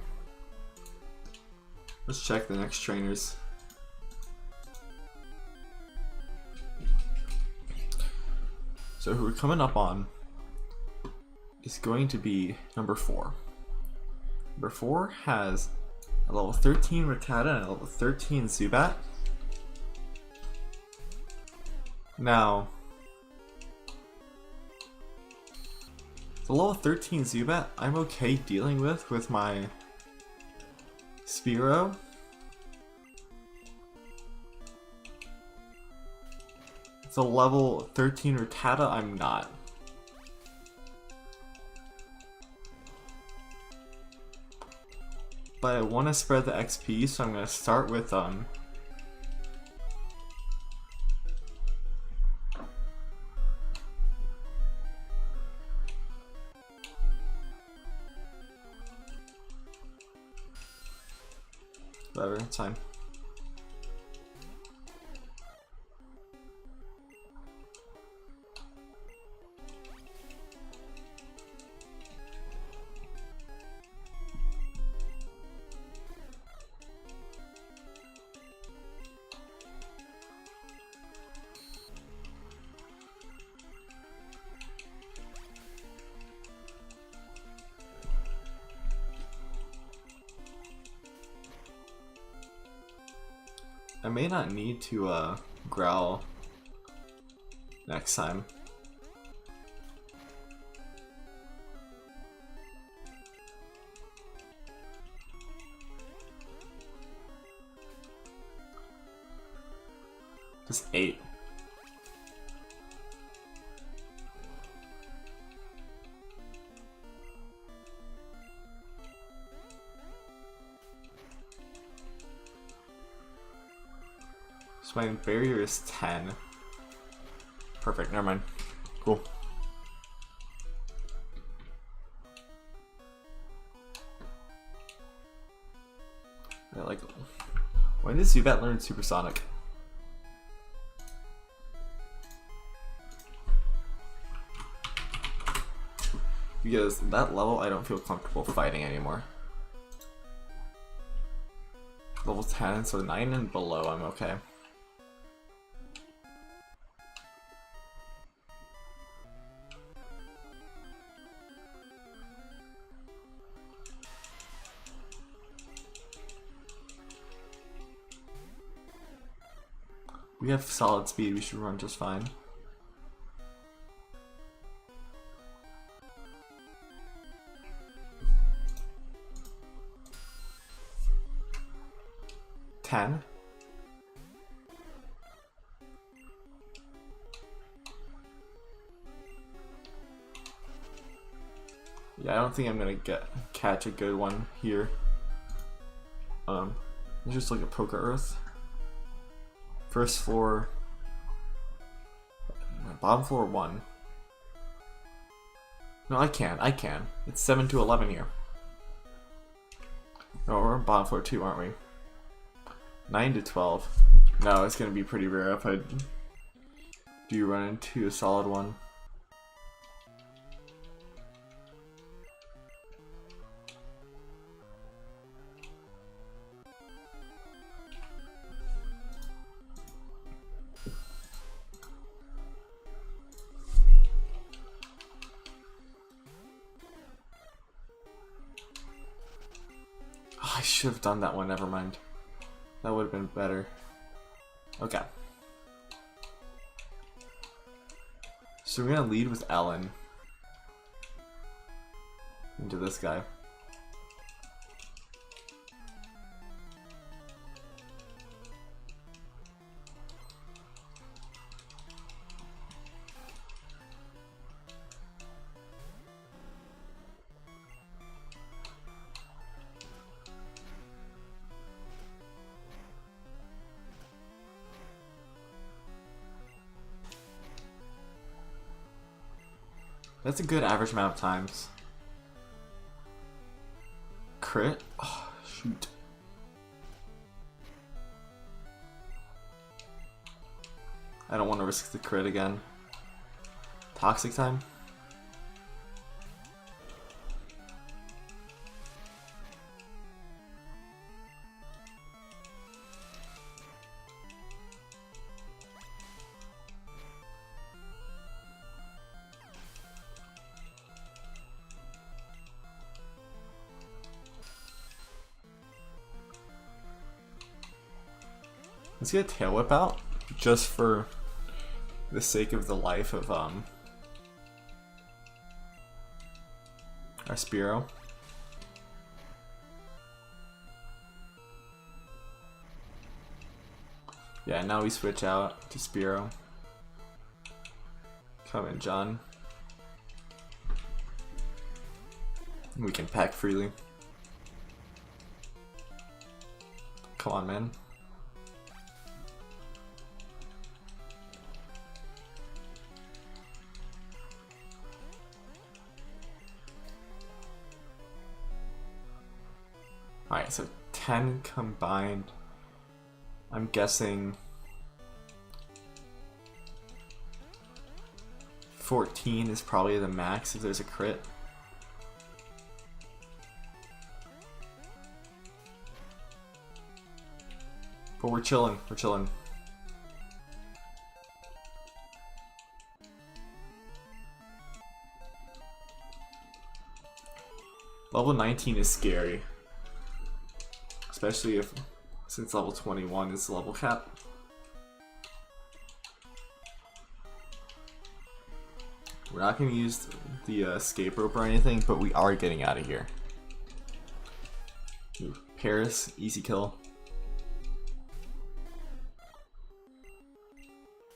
Let's check the next trainers. So who we're coming up on is going to be number 4. Number 4 has a level 13 Rattata and a level 13 Zubat. Now, the level 13 Zubat I'm okay dealing with my Spearow. The level 13 Rattata I'm not. But I want to spread the XP, so I'm going to start with whatever, it's fine. I may not need to growl next time. Just 8. So my barrier is 10. Perfect, never mind. Cool. I like, when does Zubat learn Supersonic? Because that level I don't feel comfortable fighting anymore. Level 10, so 9 and below I'm okay. We have solid speed, we should run just fine. Ten. Yeah, I don't think I'm gonna catch a good one here. Let's just look at Poker Earth. First floor, bottom floor 1. No, I can. It's 7 to 11 here. No, we're on bottom floor 2, aren't we? 9 to 12. No, it's gonna be pretty rare if I do run into a solid one. I should have done that one, never mind. That would have been better. Okay. So we're gonna lead with Ellen. Into this guy. That's a good average amount of times. Crit? Oh, shoot. I don't want to risk the crit again. Toxic time? Let's get a Tail Whip out, just for the sake of the life of our Spearow. Yeah, now we switch out to Spearow. Come in, John. We can pack freely. Come on, man. Alright, so 10 combined. I'm guessing 14 is probably the max if there's a crit. But we're chilling, we're chilling. Level 19 is scary. Especially since level 21 is the level cap. We're not going to use the escape rope or anything, but we are getting out of here. Ooh, Paris, easy kill.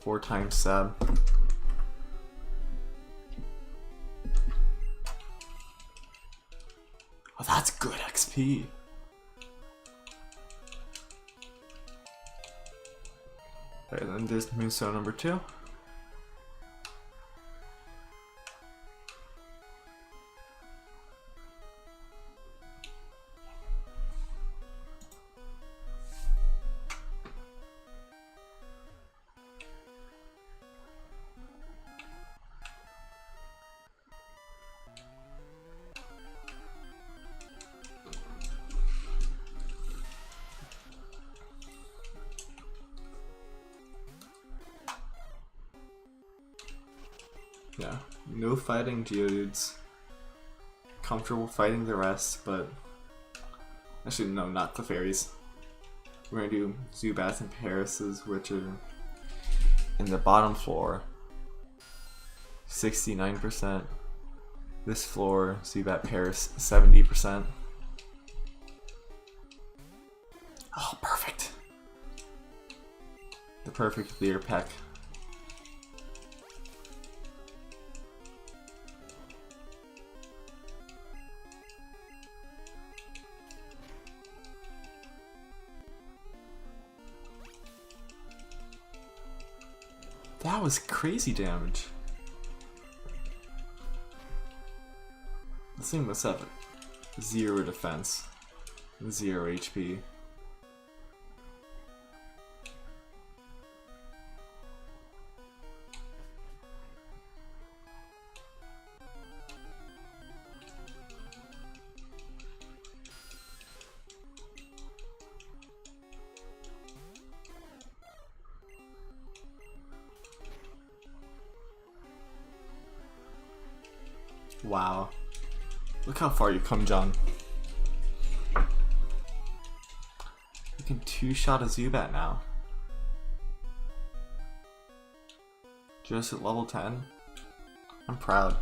4 times sub. Oh, that's good XP. Okay, then there's Moonstone number 2. Yeah, no fighting Geodudes. Comfortable fighting the rest, but actually no, not the fairies. We're gonna do Zubats and Parises, which are in the bottom floor. 69%. This floor, Zubat Paris, 70%. Oh, perfect. The perfect leader peck. That was crazy damage. This thing must have 0 defense, 0 HP. Wow. Look how far you've come, John. You can 2-shot a Zubat now. Just at level 10. I'm proud.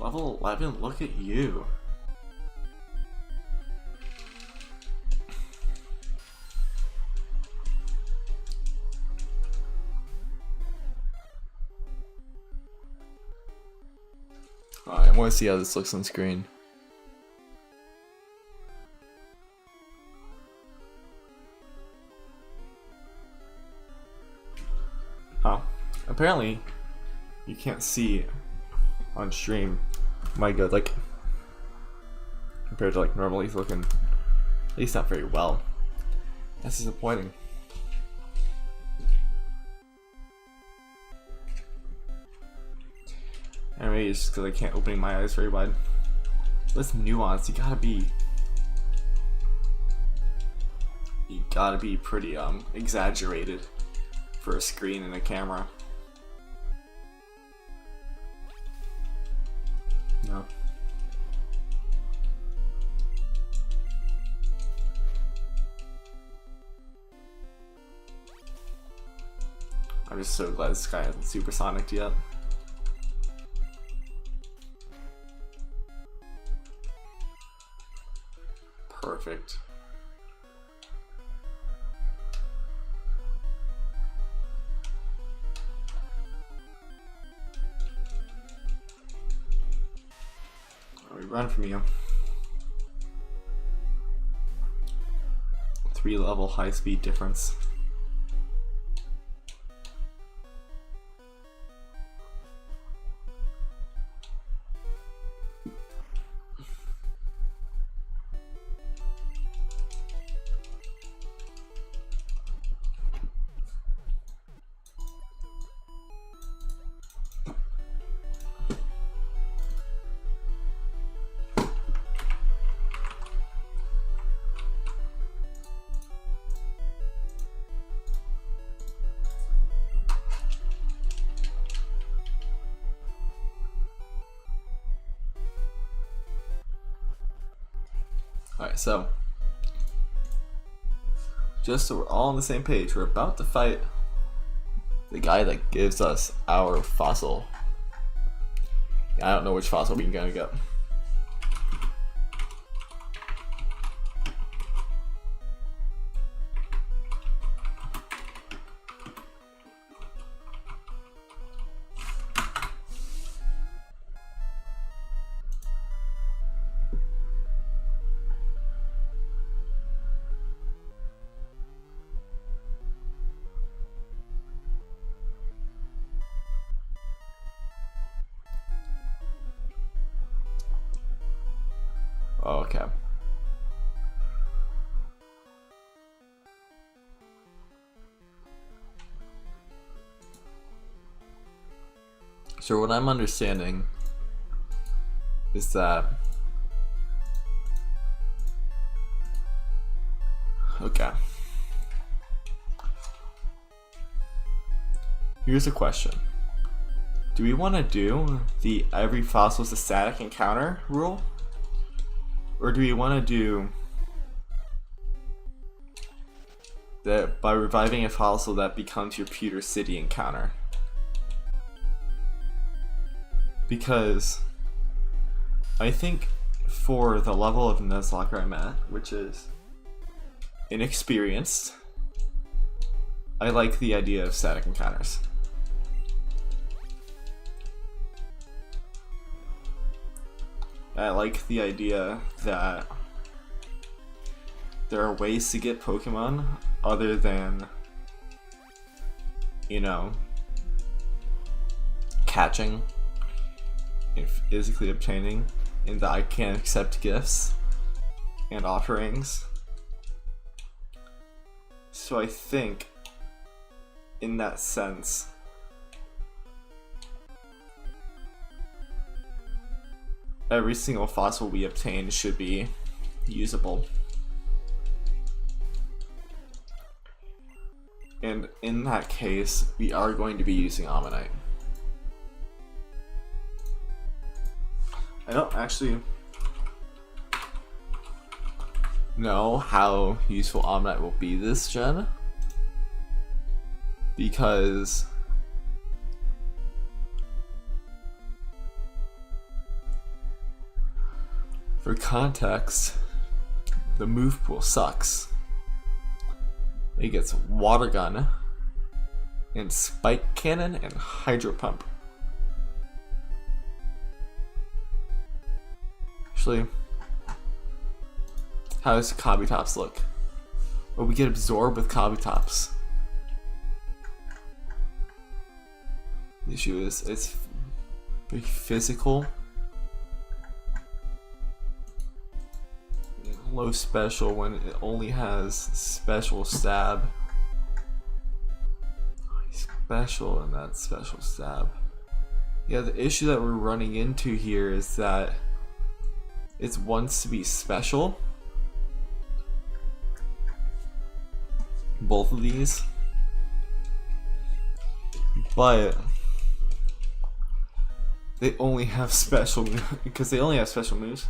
Level 11, look at you. Alright, I want to see how this looks on screen. Oh, apparently you can't see on stream my good, like, compared to like normally he's looking at least not very well. That's disappointing. Anyway, it's just because I can't open my eyes very wide. This nuance, you gotta be pretty exaggerated for a screen and a camera. No. I'm just so glad this guy hasn't supersonicked yet. Perfect. We run from you. 3-level high speed difference. Alright, so just so we're all on the same page, we're about to fight the guy that gives us our fossil. I don't know which fossil we're gonna get. Okay. So what I'm understanding is that okay. Here's a question. Do we want to do the every fossil is a static encounter rule? Or do we want to do that by reviving a fossil that becomes your Pewter City encounter? Because I think for the level of Nuzlocking I'm at, which is inexperienced, I like the idea of static encounters. I like the idea that there are ways to get Pokemon other than, you know, catching and physically obtaining, and that I can accept gifts and offerings. So I think, in that sense, every single fossil we obtain should be usable. And in that case, we are going to be using Ammonite. I don't actually know how useful Ammonite will be this gen, because for context, the move pool sucks. It gets Water Gun and Spike Cannon and Hydro Pump. Actually, how does Kabutops look? Oh, we get absorbed with Kabutops. The issue is it's very physical. Low special when it only has special stab. Special and that special stab. Yeah, the issue that we're running into here is that it wants to be special. Both of these. But they only have special because they only have special moves.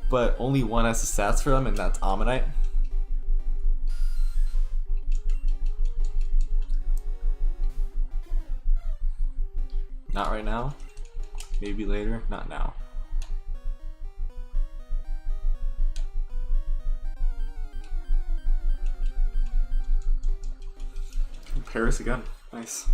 But only one has the stats for them, and that's Ammonite. Not right now. Maybe later. Not now. Paris again. Nice.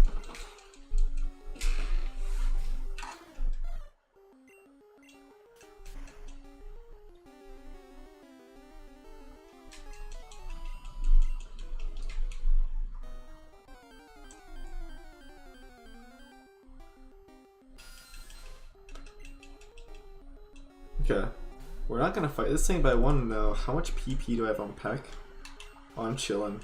Okay. We're not gonna fight this thing, but I want to know how much PP do I have on Peck? Oh, I'm chilling.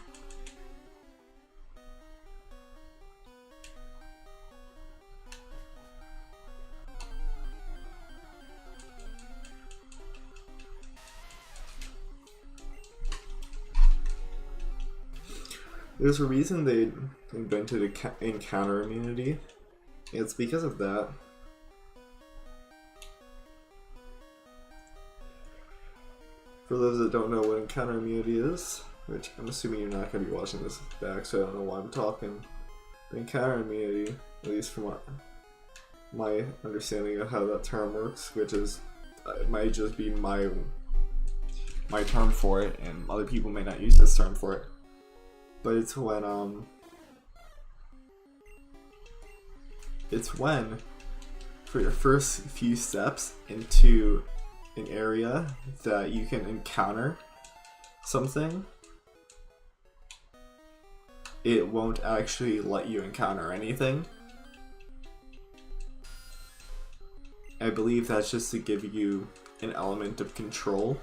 There's a reason they invented encounter immunity. It's because of that. For those that don't know what encounter immunity is, which I'm assuming you're not going to be watching this back, so I don't know why I'm talking. The encounter immunity, at least from my understanding of how that term works, which is, it might just be my term for it, and other people may not use this term for it. But it's when for your first few steps into an area that you can encounter something, it won't actually let you encounter anything. I believe that's just to give you an element of control.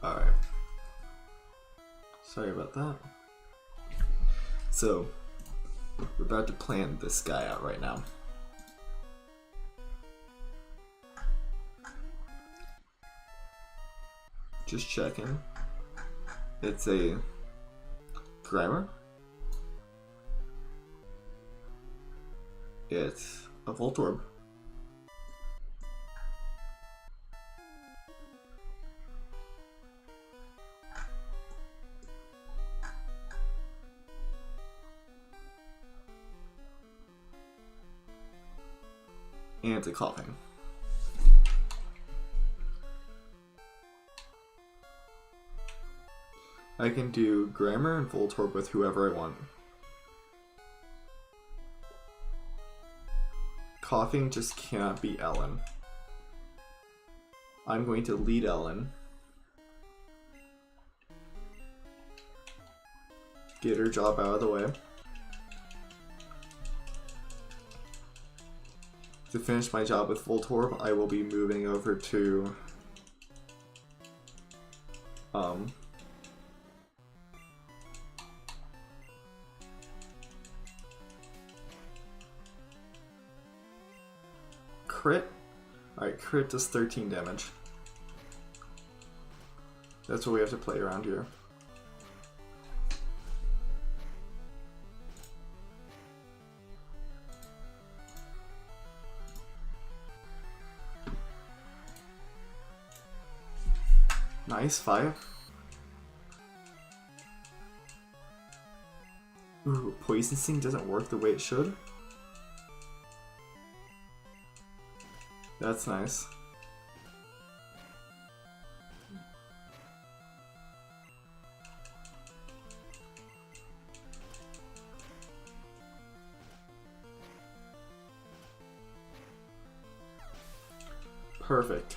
Alright. Sorry about that. So, we're about to plan this guy out right now. Just checking. It's a Grimer. It's a Voltorb. And it's a Coughing. I can do Grimer and Voltorb with whoever I want. Coughing just cannot be Ellen. I'm going to lead Ellen. Get her job out of the way. To finish my job with Voltorb, I will be moving over to crit. Alright, crit does 13 damage. That's what we have to play around here. Nice, 5. Ooh, Poison Sting doesn't work the way it should. That's nice. Perfect.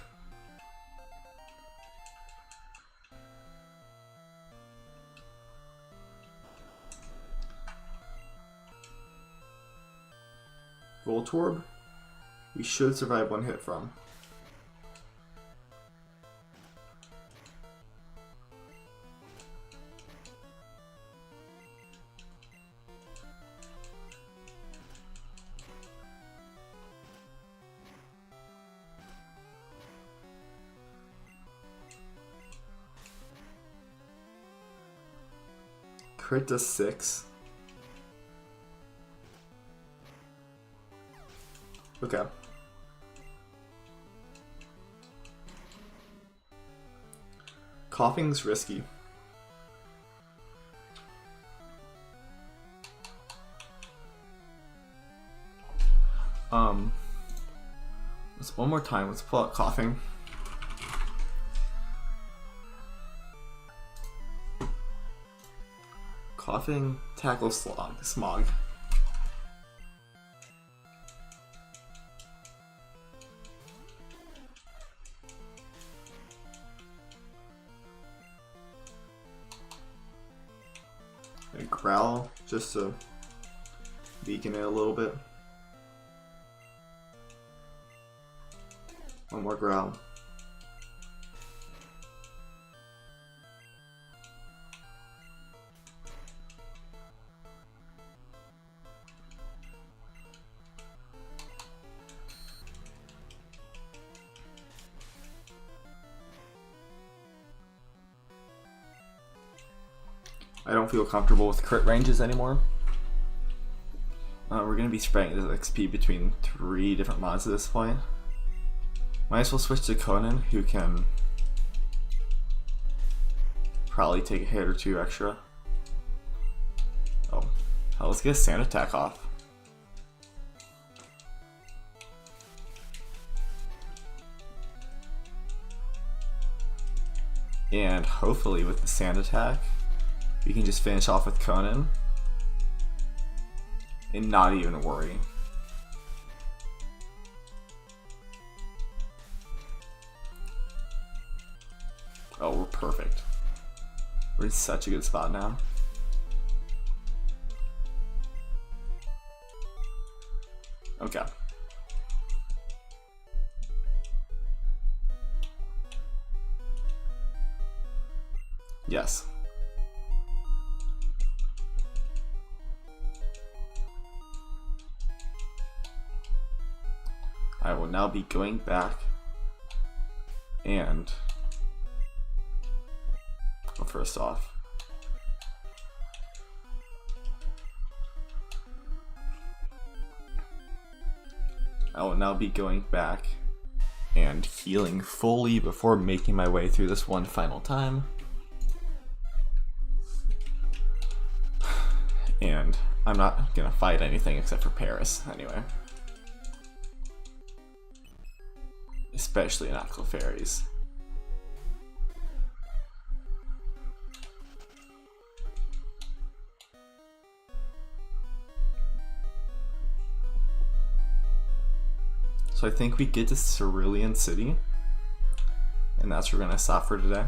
Voltorb, we should survive one hit from. Crit does 6. Okay. Coughing's risky. Let's one more time. Let's pull out coughing. Coughing tackles smog. A growl just to weaken it a little bit. One more growl. I don't feel comfortable with crit ranges anymore. We're going to be spreading this XP between 3 different mods at this point. Might as well switch to Conan, who can probably take a hit or 2 extra. Oh, hell, let's get a sand attack off. And hopefully with the sand attack, we can just finish off with Conan and not even worry. Oh, we're perfect. We're in such a good spot now. Okay. Yes. I will now be going back and well, first off, I will now be going back and healing fully before making my way through this one final time. And I'm not gonna fight anything except for Paris anyway. Especially not Clefairies. So I think we get to Cerulean City, and that's where we're gonna stop for today.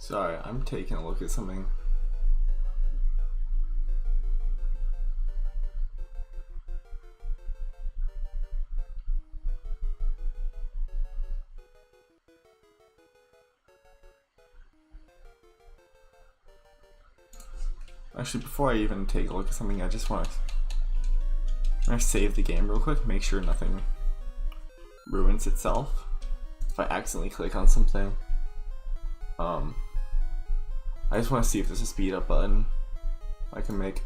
Sorry, I'm taking a look at something. Actually, before I even take a look at something, I just want to save the game real quick, make sure nothing ruins itself if I accidentally click on something. I just want to see if there's a speed up button I can make.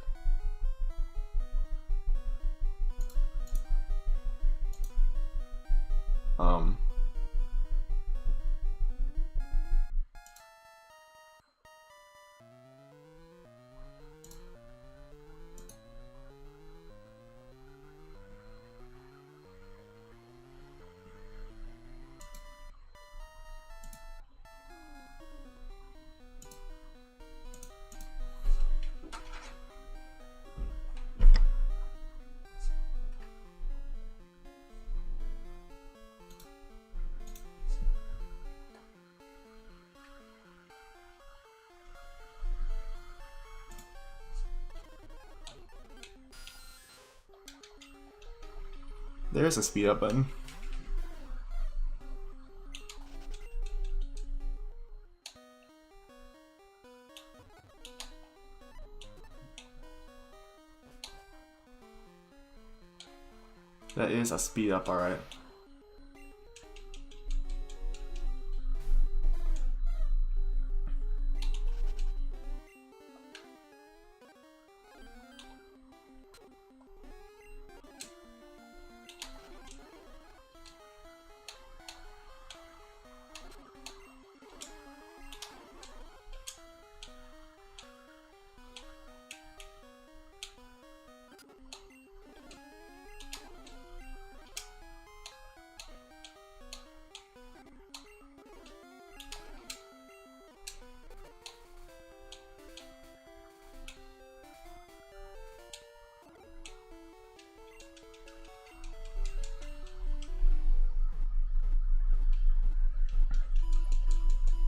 There's a speed up button. That is a speed up, alright.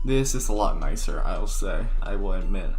This is a lot nicer, I'll say, I will admit.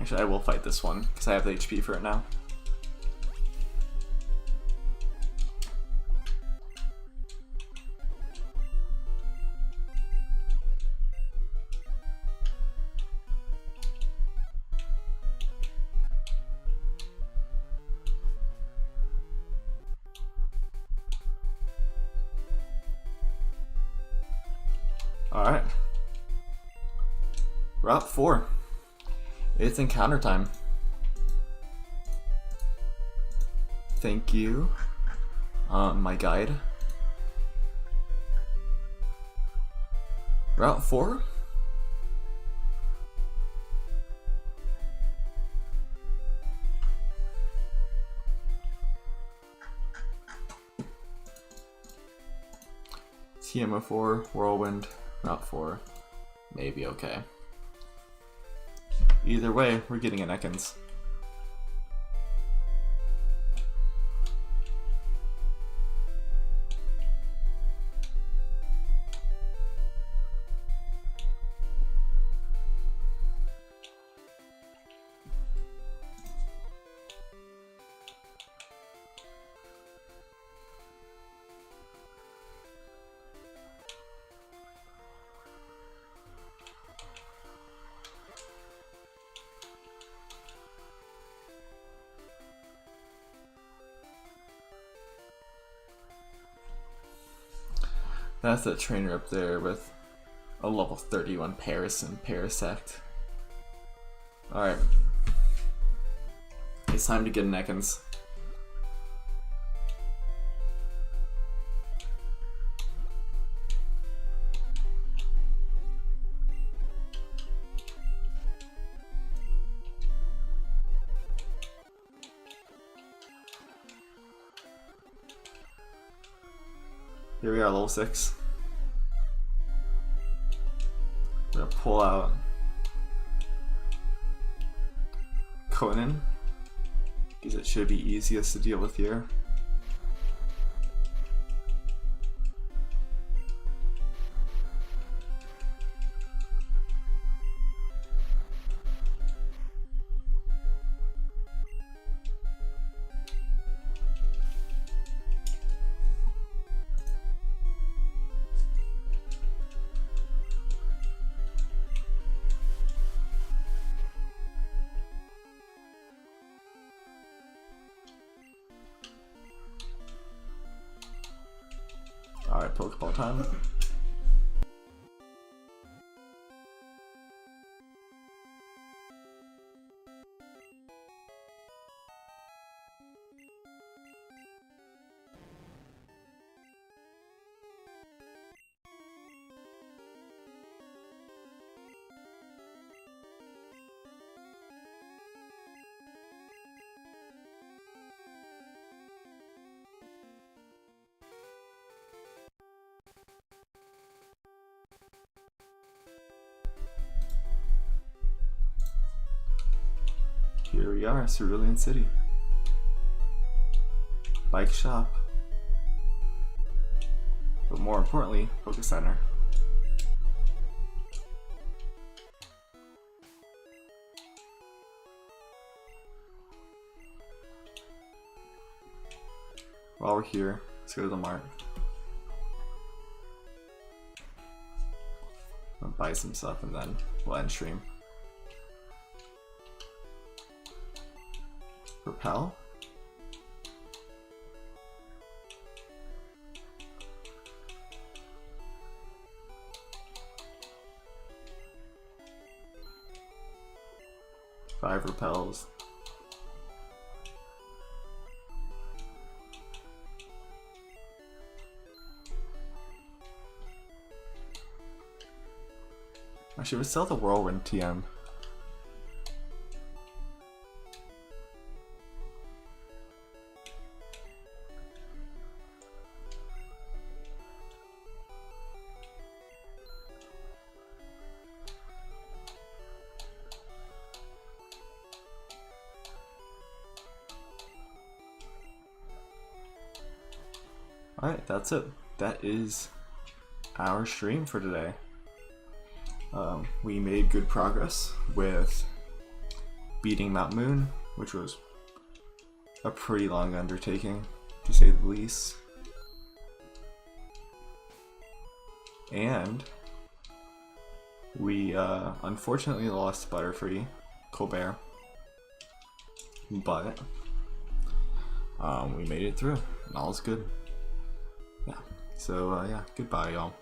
Actually, I will fight this one, because I have the HP for it now. Alright. Route 4. It's encounter time. Thank you, my guide. Route 4? TMO4, Whirlwind, Route 4. Maybe okay. Either way, we're getting an Ekans. That's that trainer up there with a level 31 Parasect. Alright. It's time to get an Ekans. Here we are, level 6. We're gonna pull out Conan, because it should be easiest to deal with here. Alright, Pokeball time. Here we are, Cerulean City. Bike shop. But more importantly, Poké Center. While we're here, let's go to the mart. I'll buy some stuff and then we'll end stream. Repel. Five repels. Actually, we sell the Whirlwind TM. Alright, that's it. That is our stream for today. We made good progress with beating Mount Moon, which was a pretty long undertaking, to say the least. And we unfortunately lost Butterfree, Colbert, but we made it through, and all is good. Yeah, so yeah, goodbye y'all.